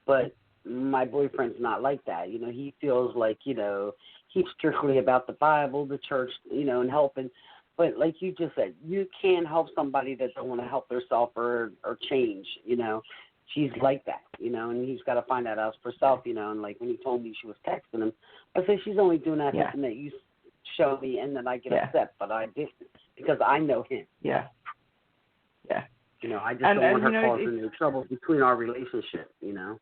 But my boyfriend's not like that. You know, he feels like, you know, he's strictly about the Bible, the church, you know, and helping. But like you just said, you can't help somebody that don't want to help themselves or change, you know. She's like that, you know, and he's got to find that out for herself, you know. And like when he told me she was texting him, I said, she's only doing that something that you show me and then I get upset. But I didn't, because I know him. Yeah. Yeah. You know, I just don't want her causing any trouble between our relationship, you know.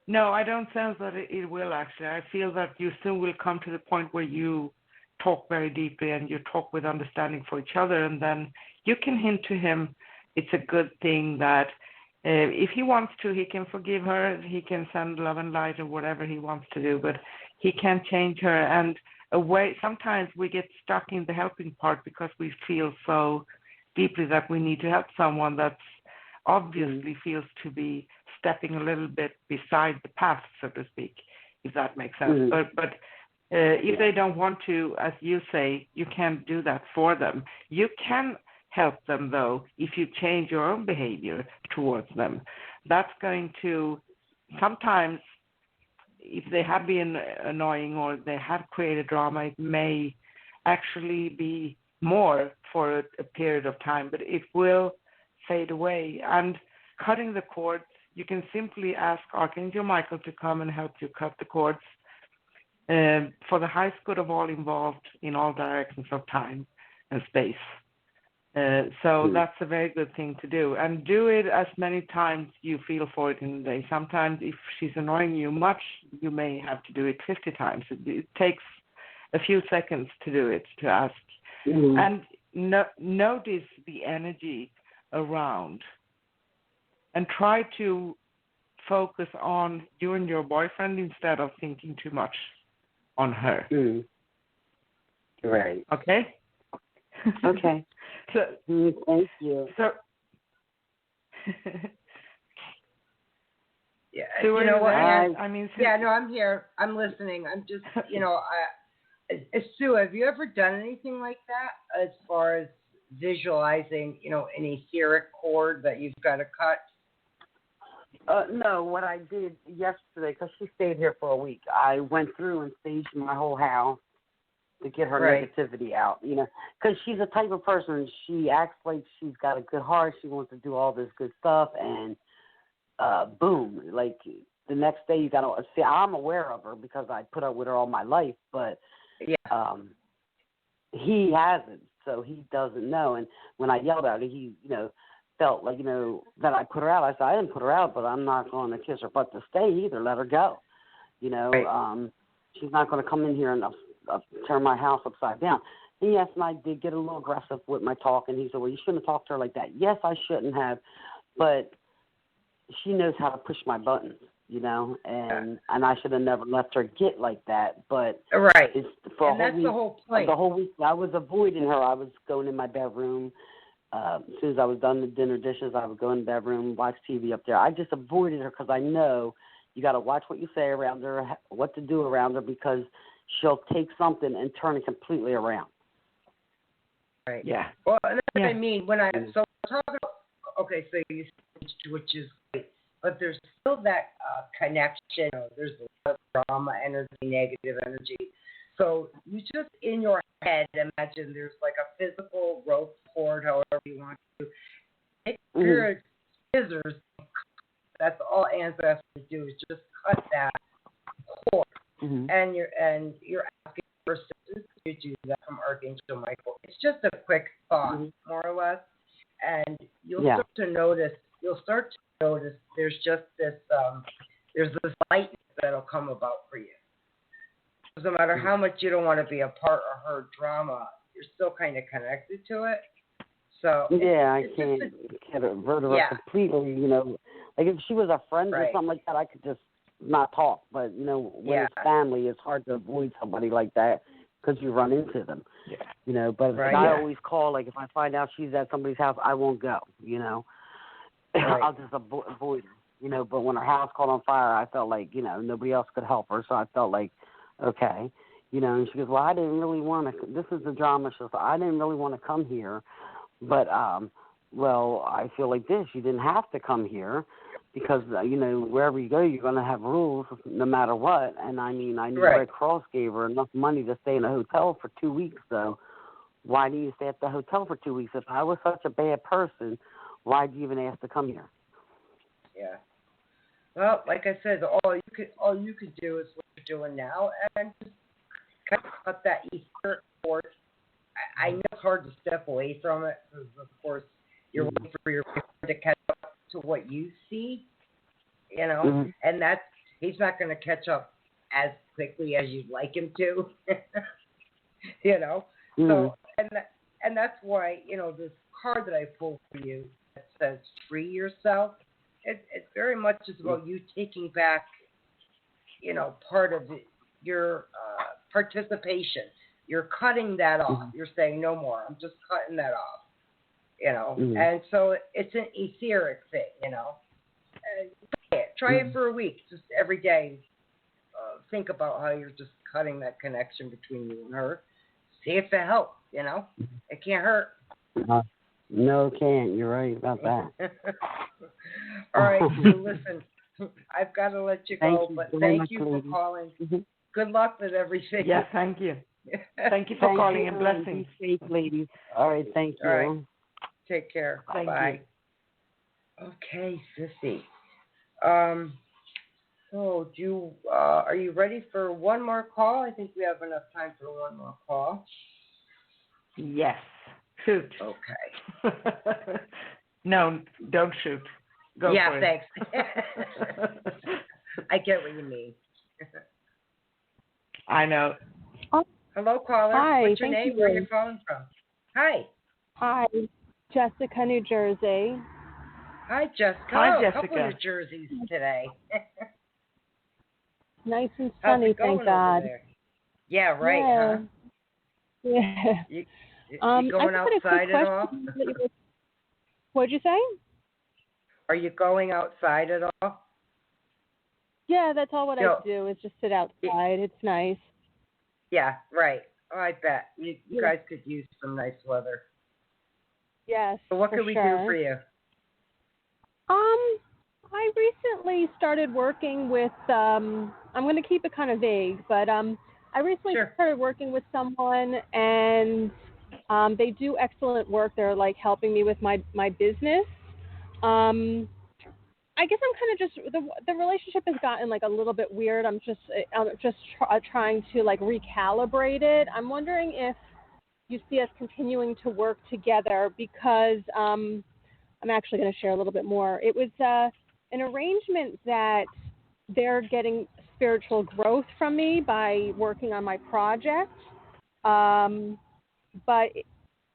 No, I don't sense that it will, actually. I feel that you soon will come to the point where you talk very deeply and you talk with understanding for each other, and then you can hint to him it's a good thing that if he wants to, he can forgive her, he can send love and light or whatever he wants to do, but he can't change her. And sometimes we get stuck in the helping part because we feel so deeply that we need to help someone that obviously feels to be stepping a little bit beside the path, so to speak, if that makes sense. But if they don't want to, as you say, you can't do that for them. You can help them, though, if you change your own behavior towards them. That's going to, sometimes, if they have been annoying or they have created drama, it may actually be more for a period of time, but it will fade away. And cutting the cords, you can simply ask Archangel Michael to come and help you cut the cords for the highest good of all involved in all directions of time and space. So that's a very good thing to do. And do it as many times you feel for it in the day. Sometimes if she's annoying you much, you may have to do it 50 times. It takes a few seconds to do it, to ask. And notice the energy around and try to focus on you and your boyfriend instead of thinking too much on her. Right. Okay? Okay. So, thank you. So, yeah, so you know what? I mean, yeah, no, I'm here. I'm listening. I'm just, you know, Sue, have you ever done anything like that as far as visualizing, you know, an etheric cord that you've got to cut? No, what I did yesterday, because she stayed here for a week, I went through and staged my whole house to get her negativity out, you know, because she's a type of person, she acts like she's got a good heart, she wants to do all this good stuff, and boom, like the next day you got to see, I'm aware of her because I put up with her all my life, but he hasn't, so he doesn't know. And when I yelled at her, he, you know, felt like, you know, that I put her out. I said, I didn't put her out, but I'm not going to kiss her butt to stay either. Let her go. You know, she's not going to come in here and turn my house upside down. And yes, and I did get a little aggressive with my talk, and he said, well, you shouldn't have talked to her like that. Yes, I shouldn't have, but she knows how to push my buttons, you know, and I should have never left her get like that. But it's for and that's the whole point. The whole week I was avoiding her. I was going in my bedroom. As soon as I was done with dinner dishes, I would go in the bedroom, watch TV up there. I just avoided her because I know you got to watch what you say around her, what to do around her, because she'll take something and turn it completely around. Right. Yeah. Well, and that's what I mean when I talk about. Okay, so you, which is great. but there's still that connection. You know, there's a lot of drama, energy, negative energy. So you just in your head imagine there's like a physical rope cord, however you want to. Take your scissors. That's all ancestors do is just cut that cord. And you're asking for assistance to do that from Archangel Michael. It's just a quick thought, more or less, and you'll start to notice. You'll start to notice there's just this there's this lightness that'll come about for you. No matter how much you don't want to be a part of her drama, you're still kind of connected to it. So I can't avert her completely. You know, like if she was a friend or something like that, I could just not talk. But you know, when it's family, it's hard to avoid somebody like that because you run into them. You know, but I always call. Like if I find out she's at somebody's house, I won't go. You know, I'll just avoid her. You know, but when her house caught on fire, I felt like nobody else could help her, so I felt like. Okay, you know, and she goes, well, I didn't really want to, this is the drama, she goes, I didn't really want to come here, but, well, I feel like this, you didn't have to come here, because, wherever you go, you're going to have rules, no matter what, and I mean, I knew Red Cross gave her enough money to stay in a hotel for 2 weeks, so why do you stay at the hotel for 2 weeks? If I was such a bad person, why do you even ask to come here? Yeah. Well, like I said, all you could do is what you're doing now, and just kind of cut that Easter cord. I know it's hard to step away from it because, of course, you're waiting for your boyfriend to catch up to what you see, and he's not going to catch up as quickly as you'd like him to, So, and that's why this card that I pulled for you that says "Free Yourself." It very much is about you taking back, part of your participation. You're cutting that off. You're saying no more. I'm just cutting that off, And so it's an etheric thing, And try it for a week, just every day. Think about how you're just cutting that connection between you and her. See if it helps. It can't hurt. No, it can't. You're right about that. All right, so listen, I've got to let you go, but thank you for calling. Good luck with everything. Yes, thank you. Thank you for calling and blessings. Be safe, ladies. All right, thank you. All right. Take care. Thank Bye. You. Okay, Sissy. So are you ready for one more call? I think we have enough time for one more call. Yes. Shoot. Okay. No, don't shoot. Go for it. Thanks. I get what you mean. I know. Hello, caller. Hi. What's your name? Where are you calling from? Hi. Hi. Jessica, New Jersey. Hi, Jessica. Hi, Jessica. A couple of New Jerseys today. Nice and sunny, thank God. Yeah, right, huh? Yeah. You going outside at all? What'd you say? Are you going outside at all? Yeah, that's all I do is just sit outside. It's nice. Yeah, right. Oh, I bet. You guys could use some nice weather. Yes, So what can we do for you? I recently started working with, I'm going to keep it kind of vague, but I recently started working with someone, and they do excellent work. They're like helping me with my business. I guess I'm kind of just the relationship has gotten like a little bit weird. I'm just trying to like recalibrate it. I'm wondering if you see us continuing to work together because I'm actually going to share a little bit more. It was an arrangement that they're getting spiritual growth from me by working on my project. But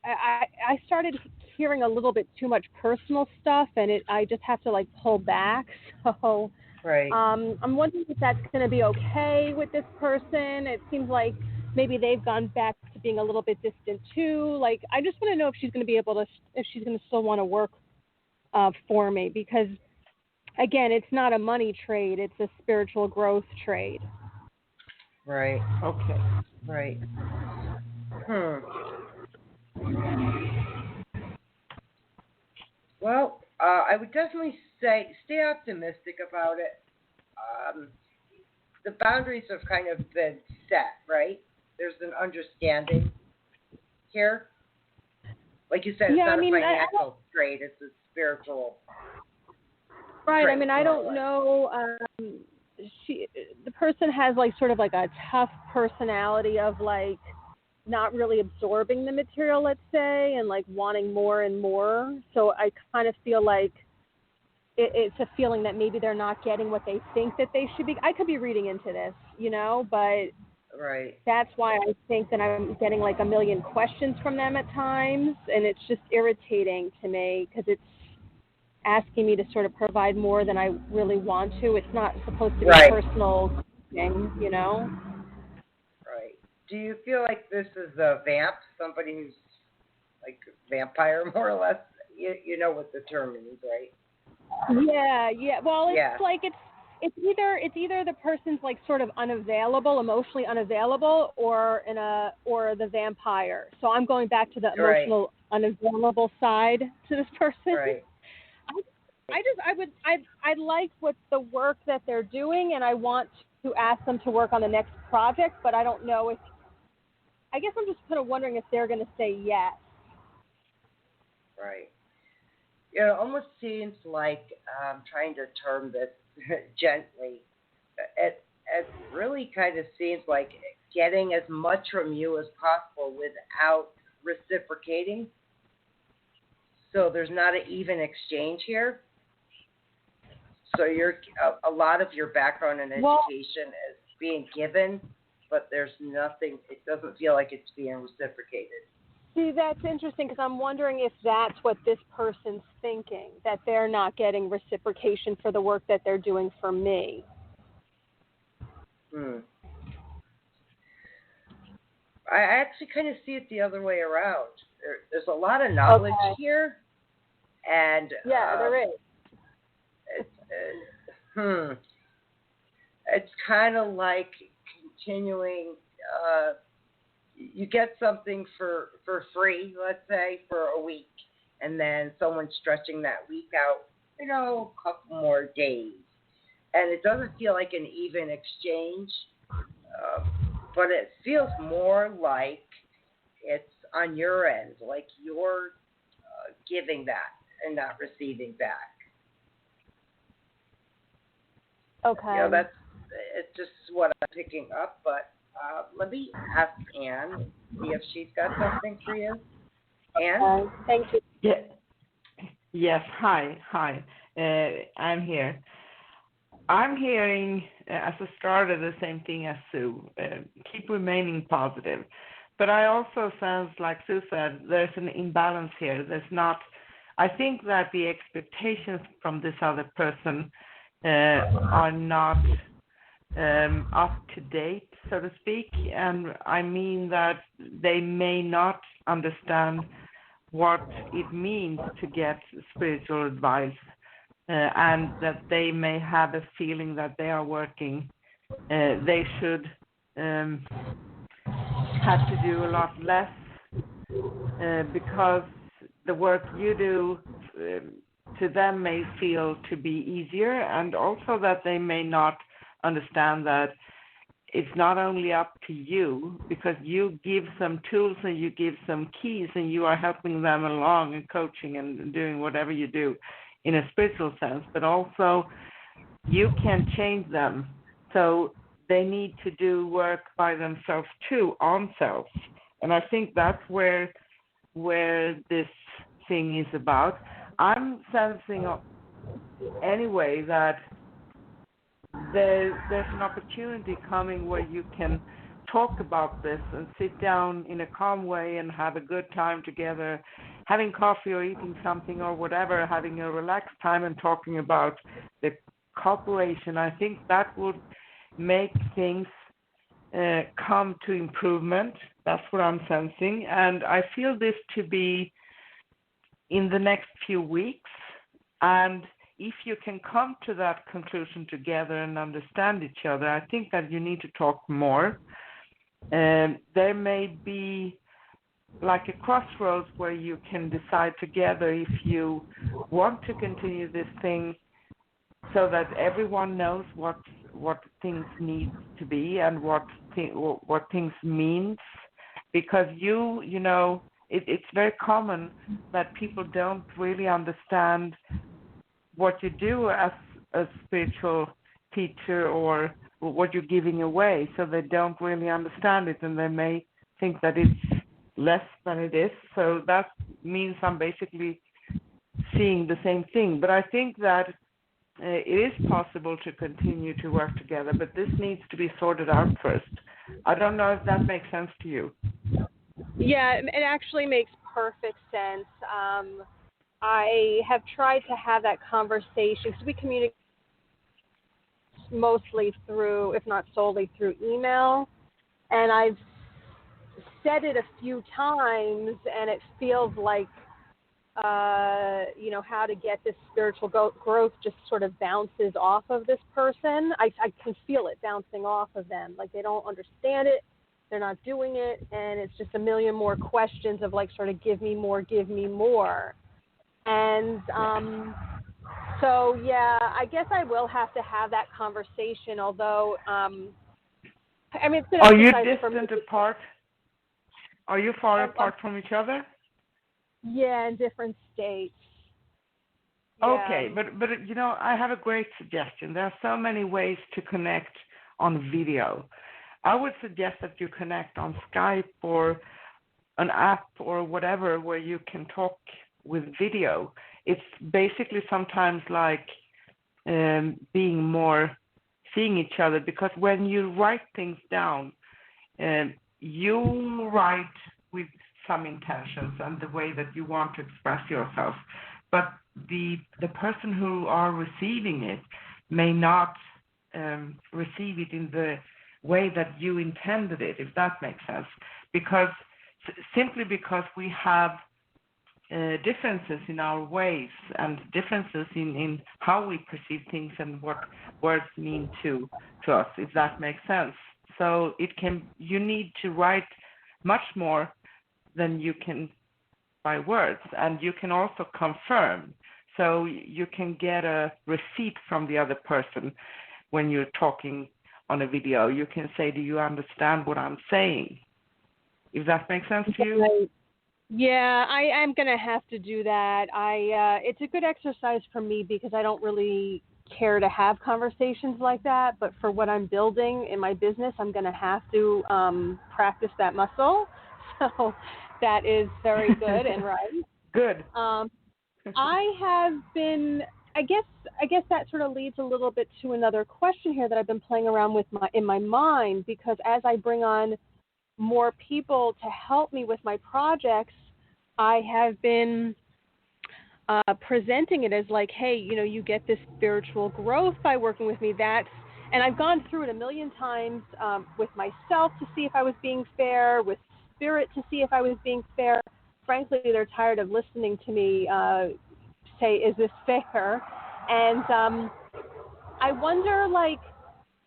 I started hearing a little bit too much personal stuff, and I just have to like pull back. So I'm wondering if that's going to be okay with this person. It seems like maybe they've gone back to being a little bit distant too. Like I just want to know if she's going to be able to, if she's going to still want to work for me, because again, it's not a money trade; it's a spiritual growth trade. Right. Okay. Right. Well, I would definitely say stay optimistic about it. The boundaries have kind of been set, right? There's an understanding here. Like you said, it's not a financial trade, it's a spiritual Right. trade. I mean, I don't know. The person has like sort of like a tough personality of like not really absorbing the material, let's say, and like wanting more and more. So I kind of feel like it's a feeling that maybe they're not getting what they think that they should be. I could be reading into this, but that's why I think that I'm getting like a million questions from them at times, and it's just irritating to me because it's asking me to sort of provide more than I really want to. It's not supposed to be a personal thing, Right. Do you feel like this is a vamp, somebody who's like a vampire, more or less? You know what the term is, right? Yeah. Well, it's like it's either the person's like sort of unavailable, emotionally unavailable, or the vampire. So I'm going back to the emotional unavailable side to this person. Right. I like what the work that they're doing, and I want to ask them to work on the next project, but I don't know I guess I'm just kind of wondering if they're going to say yes. Right. It almost seems like I'm trying to term this gently. It really kind of seems like getting as much from you as possible without reciprocating. So there's not an even exchange here. So a lot of your background and education is being given, but there's nothing. It doesn't feel like it's being reciprocated. See, that's interesting because I'm wondering if that's what this person's thinking, that they're not getting reciprocation for the work that they're doing for me. I actually kind of see it the other way around. There's a lot of knowledge here, and there is. It's kind of like continuing. You get something for free, let's say, for a week, and then someone's stretching that week out, a couple more days. And it doesn't feel like an even exchange, but it feels more like it's on your end, like you're giving that and not receiving back. Okay. It's just what I'm picking up, but let me ask Anne, see if she's got something for you. Anne? Thank you. Yeah. Yes, hi. I'm here. I'm hearing, as a starter, the same thing as Sue. Keep remaining positive. But I also sense, like Sue said, there's an imbalance here. I think that the expectations from this other person are not up to date, so to speak, and I mean that they may not understand what it means to get spiritual advice, and that they may have a feeling that they are working. They should have to do a lot less because the work you do to them may feel to be easier, and also that they may not understand that it's not only up to you, because you give some tools and you give some keys and you are helping them along and coaching and doing whatever you do in a spiritual sense, but also you can change them. So they need to do work by themselves too, on self. And I think that's where this thing is about. I'm sensing anyway that there's an opportunity coming where you can talk about this and sit down in a calm way and have a good time together, having coffee or eating something or whatever, having a relaxed time and talking about the cooperation. I think that would make things come to improvement. That's what I'm sensing. And I feel this to be in the next few weeks. And if you can come to that conclusion together and understand each other, I think that you need to talk more. There may be like a crossroads where you can decide together if you want to continue this thing, so that everyone knows what things need to be and what things means. Because you know, it's very common that people don't really understand what you do as a spiritual teacher or what you're giving away, so they don't really understand it, and they may think that it's less than it is. So that means I'm basically seeing the same thing. But I think that it is possible to continue to work together, but this needs to be sorted out first. I don't know if that makes sense to you. Yeah, it actually makes perfect sense. I have tried to have that conversation because we communicate mostly through, if not solely through email, and I've said it a few times, and it feels like, how to get this spiritual growth just sort of bounces off of this person. I can feel it bouncing off of them. Like they don't understand it. They're not doing it. And it's just a million more questions of like, sort of give me more, give me more. And so, yeah, I guess I will have to have that conversation, although, it's an Are you exercise for me. distant apart? Are you far apart from each other? Yeah, in different states. Okay, but I have a great suggestion. There are so many ways to connect on video. I would suggest that you connect on Skype or an app or whatever where you can talk with video. It's basically sometimes like being more seeing each other, because when you write things down, you write with some intentions and the way that you want to express yourself, but the person who are receiving it may not receive it in the way that you intended it, if that makes sense, simply because we have differences in our ways and differences in how we perceive things and what words mean to us, if that makes sense. So you need to write much more than you can by words, and you can also confirm. So you can get a receipt from the other person when you're talking on a video. You can say, do you understand what I'm saying? If that makes sense to you? Yeah, I am going to have to do that. It's a good exercise for me because I don't really care to have conversations like that, but for what I'm building in my business, I'm going to have to practice that muscle. So that is very good and right. Good. I have been, I guess that sort of leads a little bit to another question here that I've been playing around with in my mind, because as I bring on more people to help me with my projects, I have been presenting it as like, hey, you get this spiritual growth by working with me. And I've gone through it a million times with myself to see if I was being fair, with spirit to see if I was being fair. Frankly, they're tired of listening to me say, is this fair? And I wonder, like,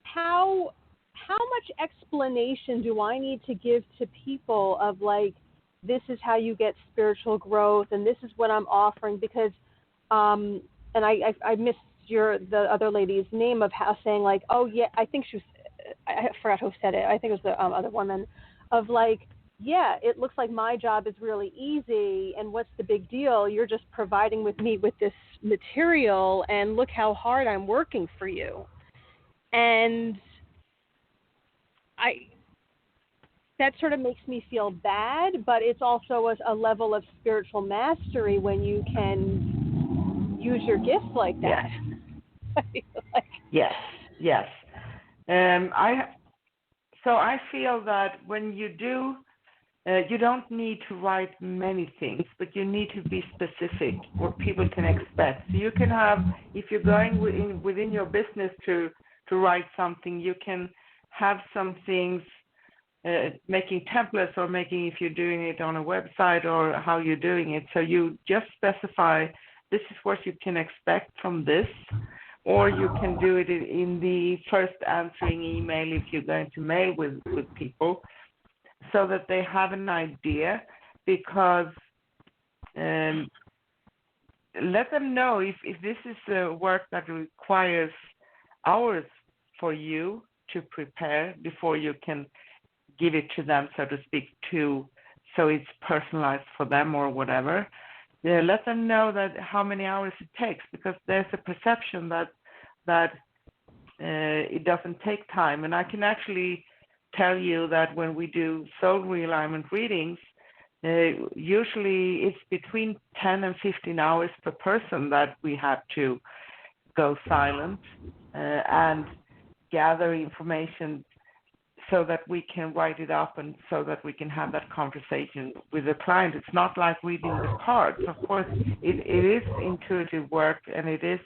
how much explanation do I need to give to people of, like, this is how you get spiritual growth and this is what I'm offering? Because, and I missed the other lady's name of how saying, like, oh, yeah, I think she was, I forgot who said it. I think it was the other woman, of, like, yeah, it looks like my job is really easy, and what's the big deal? You're just providing me with this material, and look how hard I'm working for you. And that sort of makes me feel bad, but it's also a level of spiritual mastery when you can use your gifts like that. Yes. Yes. So I feel that when you do, you don't need to write many things, but you need to be specific what people can expect. So you can have, if you're going within your business to write something, you can have some things, making templates or if you're doing it on a website or how you're doing it. So you just specify, this is what you can expect from this, or you can do it in the first answering email if you're going to mail with people, so that they have an idea. because let them know if this is work that requires hours for you to prepare before you can give it to them, so to speak, so it's personalized for them or whatever. Let them know that how many hours it takes, because there's a perception that it doesn't take time. And I can actually tell you that when we do soul realignment readings, usually it's between 10 and 15 hours per person that we have to go silent and gather information so that we can write it up and so that we can have that conversation with the client. It's not like reading the cards. Of course, it is intuitive work, and it is,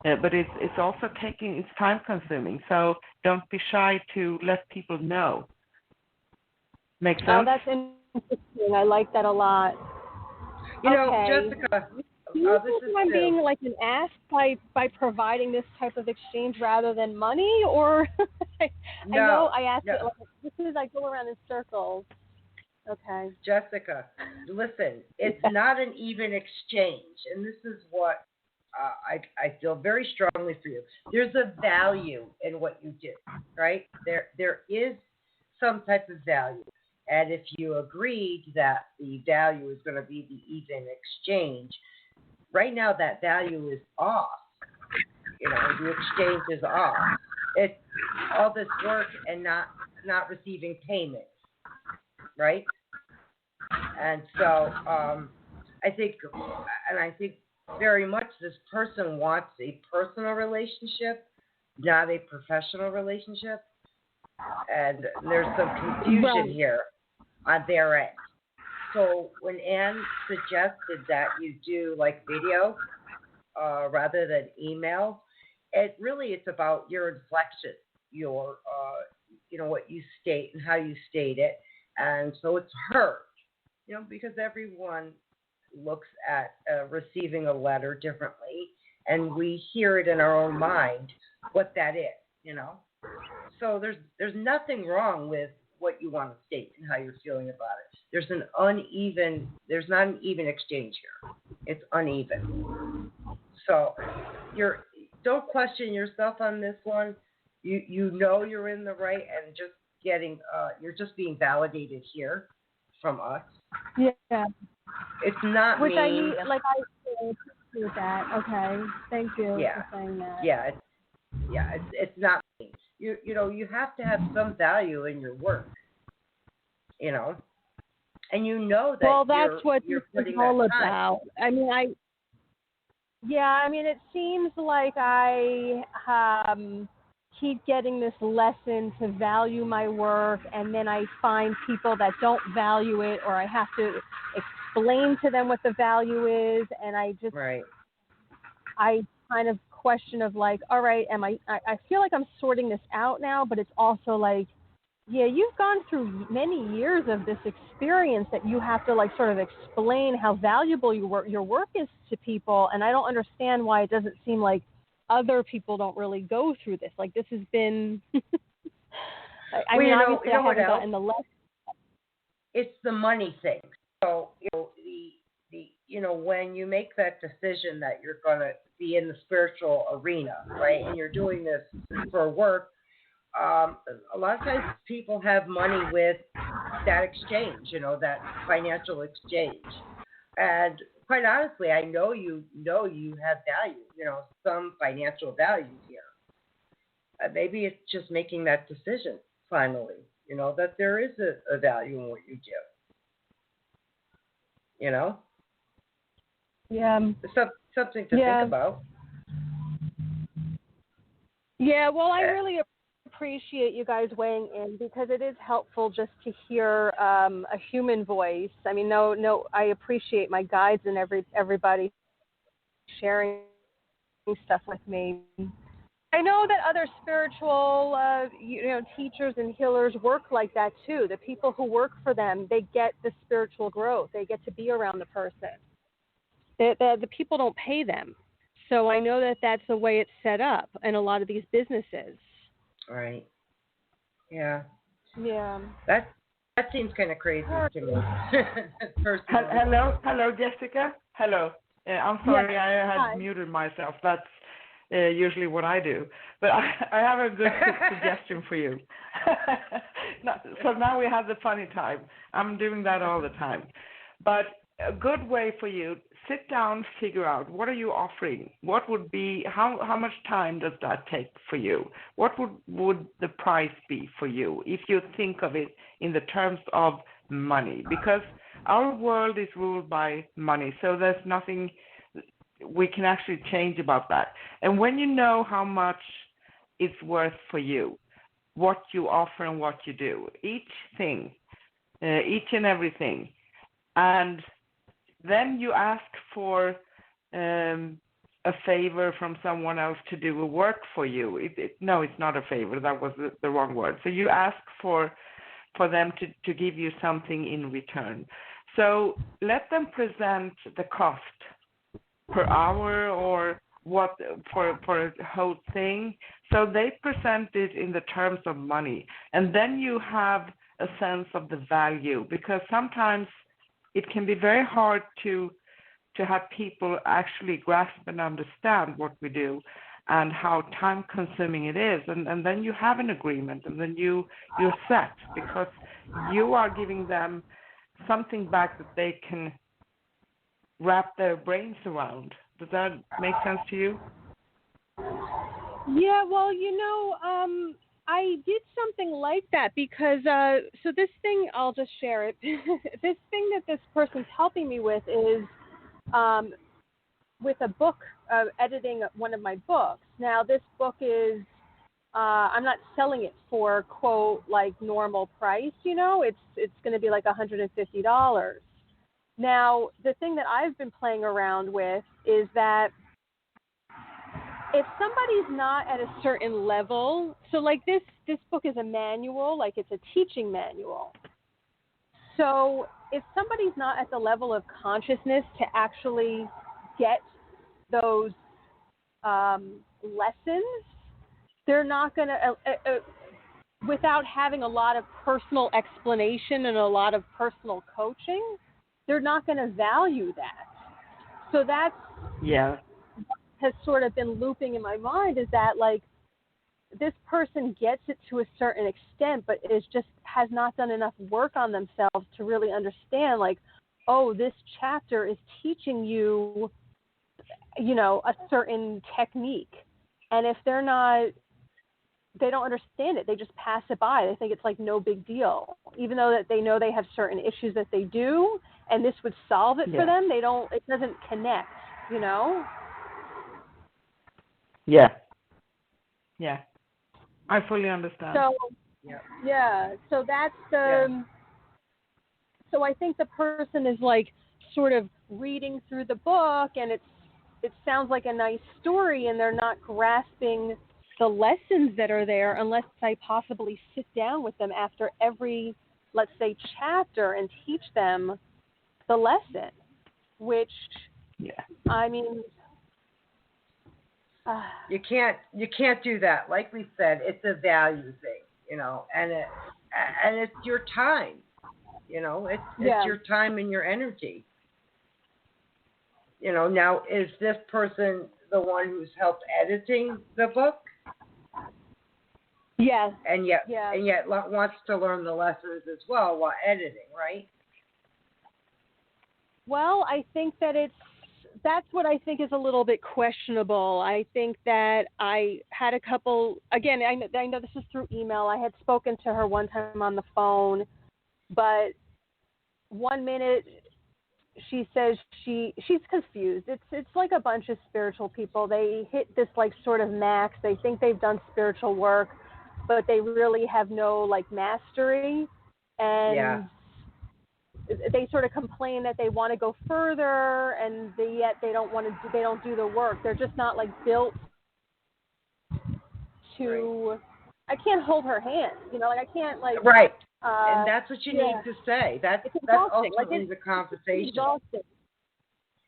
but it's also it's time consuming. So don't be shy to let people know. Make sense? Oh, that's interesting. I like that a lot. You know, okay. Jessica, do you think I'm being like an ass by providing this type of exchange rather than money, or I know I asked it like this is I go around in circles. Okay. Jessica, listen, it's not an even exchange, and this is what I feel very strongly for you. There's a value in what you do, right? There is some type of value, and if you agreed that the value is going to be the even exchange, right now that value is off. You know, the exchange is off. It's all this work and not receiving payment, right? And so I think very much this person wants a personal relationship, not a professional relationship. And there's some confusion here on their end. So when Anne suggested that you do like video rather than email, it's about your inflection, your what you state and how you state it, and so it's heard. You know, because everyone looks at receiving a letter differently, and we hear it in our own mind what that is. You know, so there's nothing wrong with what you want to state and how you're feeling about it. There's not an even exchange here. It's uneven. So don't question yourself on this one. You know you're in the right, and just you're just being validated here from us. Yeah. It's not which mean. I need, like I appreciate that. Okay. Thank you for saying that. Yeah. It's not mean. You have to have some value in your work. You know, and you know that. Well, that's what you're it's all about. I mean, it seems like I keep getting this lesson to value my work, and then I find people that don't value it, or I have to explain to them what the value is, and I just I kind of question of like, all right, I feel like I'm sorting this out now, but it's also like, yeah, you've gone through many years of this experience that you have to like sort of explain how valuable your work is to people, and I don't understand why it doesn't seem like other people don't really go through this. Like this has been, obviously I haven't gotten the lesson. It's the money thing. So when you make that decision that you're going to be in the spiritual arena, right, and you're doing this for work, a lot of times people have money with that exchange, that financial exchange. And quite honestly, I know you have value, some financial value here. Maybe it's just making that decision finally, that there is a value in what you do. Yeah. Something to think about. Yeah, well, I really appreciate you guys weighing in, because it is helpful just to hear a human voice. I mean, I appreciate my guides and everybody sharing stuff with me. I know that other spiritual, teachers and healers work like that too. The people who work for them, they get the spiritual growth. They get to be around the person. The people don't pay them. So I know that that's the way it's set up in a lot of these businesses. Right. Yeah. Yeah. That seems kind of crazy to me. Hello, Jessica. Hello. I'm sorry, yes. I had Hi. muted myself. That's usually what I do. But I have a good suggestion for you. So now we have the funny time. I'm doing that all the time. But a good way for you, sit down, figure out what are you offering? What would be, how much time does that take for you? What would the price be for you if you think of it in the terms of money? Because our world is ruled by money, so there's nothing we can actually change about that. And when you know how much it's worth for you, what you offer and what you do, each thing, each and everything, and then you ask for a favor from someone else to do a work for you. No, it's not a favor. That was the wrong word. So you ask for them to give you something in return. So let them present the cost per hour or what for a whole thing. So they present it in the terms of money. And then you have a sense of the value, because sometimes it can be very hard to have people actually grasp and understand what we do and how time-consuming it is. And then you have an agreement, and then you're set, because you are giving them something back that they can wrap their brains around. Does that make sense to you? Yeah, well, I did something like that because, so this thing, I'll just share it. This thing that this person's helping me with is with a book, editing one of my books. Now, this book is, I'm not selling it for, quote, like normal price, it's going to be like $150. Now, the thing that I've been playing around with is that if somebody's not at a certain level, so like this book is a manual, like it's a teaching manual. So if somebody's not at the level of consciousness to actually get those lessons, they're not going to, without having a lot of personal explanation and a lot of personal coaching, they're not going to value that. So that's has sort of been looping in my mind, is that like this person gets it to a certain extent, but has not done enough work on themselves to really understand, like, oh, this chapter is teaching you, a certain technique. And if they don't understand it, they just pass it by. They think it's like no big deal, even though that they know they have certain issues that they do, and this would solve it for them. It doesn't connect, Yeah, I fully understand. So, so that's so I think the person is like sort of reading through the book, and it sounds like a nice story, and they're not grasping the lessons that are there unless I possibly sit down with them after every, let's say, chapter and teach them the lesson, which, I mean, you can't do that. Like we said, it's a value thing, and it's your time, it's your time and your energy. Now, is this person the one who's helped editing the book? Yes. And yet wants to learn the lessons as well while editing, right? Well, I think that's what I think is a little bit questionable. I think that I had a couple, again, I know this is through email. I had spoken to her one time on the phone, but 1 minute she says she's confused. It's like a bunch of spiritual people. They hit this like sort of max. They think they've done spiritual work, but they really have no like mastery. And they sort of complain that they want to go further, and yet they don't do the work. They're just not like built to. Right. I can't hold her hand, like I can't like. Right. And that's what you need to say. That's ultimately the conversation. It's exhausting.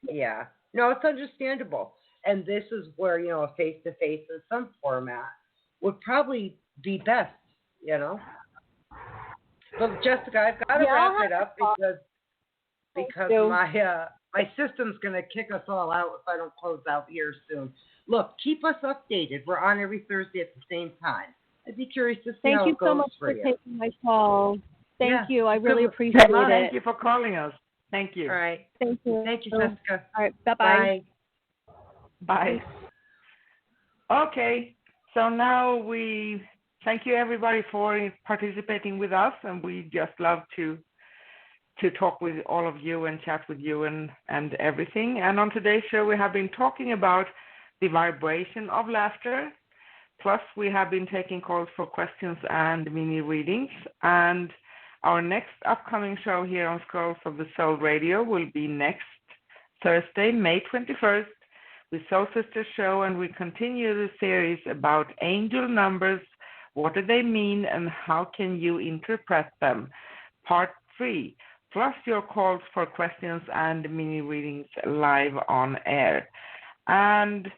Yeah. No, it's understandable. And this is where, a face-to-face in some format would probably be best, Well, Jessica, I've got to wrap it up because my system's going to kick us all out if I don't close out here soon. Look, keep us updated. We're on every Thursday at the same time. I'd be curious to see how it goes for you. Thank you so much for taking my call. Thank you. I really appreciate it. Thank you for calling us. Thank you. All right. Thank you. Thank you, Jessica. All right. Bye-bye. Bye. Okay. So now we thank you everybody for participating with us, and we just love to talk with all of you and chat with you and everything. And on today's show, we have been talking about the vibration of laughter. Plus, we have been taking calls for questions and mini readings. And our next upcoming show here on Scrolls of the Soul Radio will be next Thursday, May 21st, with Soul Sister Show, and we continue the series about angel numbers. What do they mean, and how can you interpret them? Part 3, plus your calls for questions and mini readings live on air. And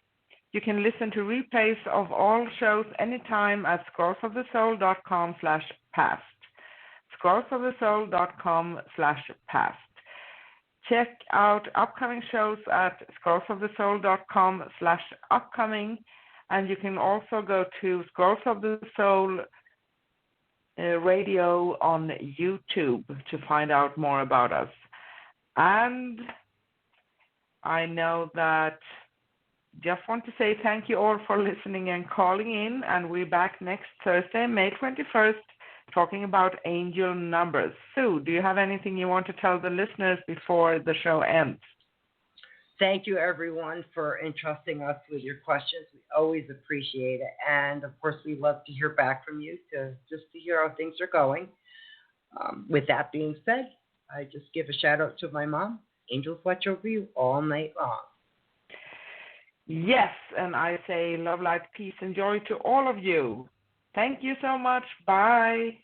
you can listen to replays of all shows anytime at scrollsofthesoul.com/past. scrollsofthesoul.com/past. Check out upcoming shows at scrollsofthesoul.com/upcoming, and you can also go to Scrolls of the Soul Radio on YouTube to find out more about us. And I know that just want to say thank you all for listening and calling in, and we're back next Thursday, May 21st, talking about angel numbers. Sue, do you have anything you want to tell the listeners before the show ends? Thank you, everyone, for entrusting us with your questions. We always appreciate it. And, of course, we love to hear back from you to hear how things are going. With that being said, I just give a shout-out to my mom. Angels watch over you all night long. Yes, and I say love, light, peace, and joy to all of you. Thank you so much. Bye.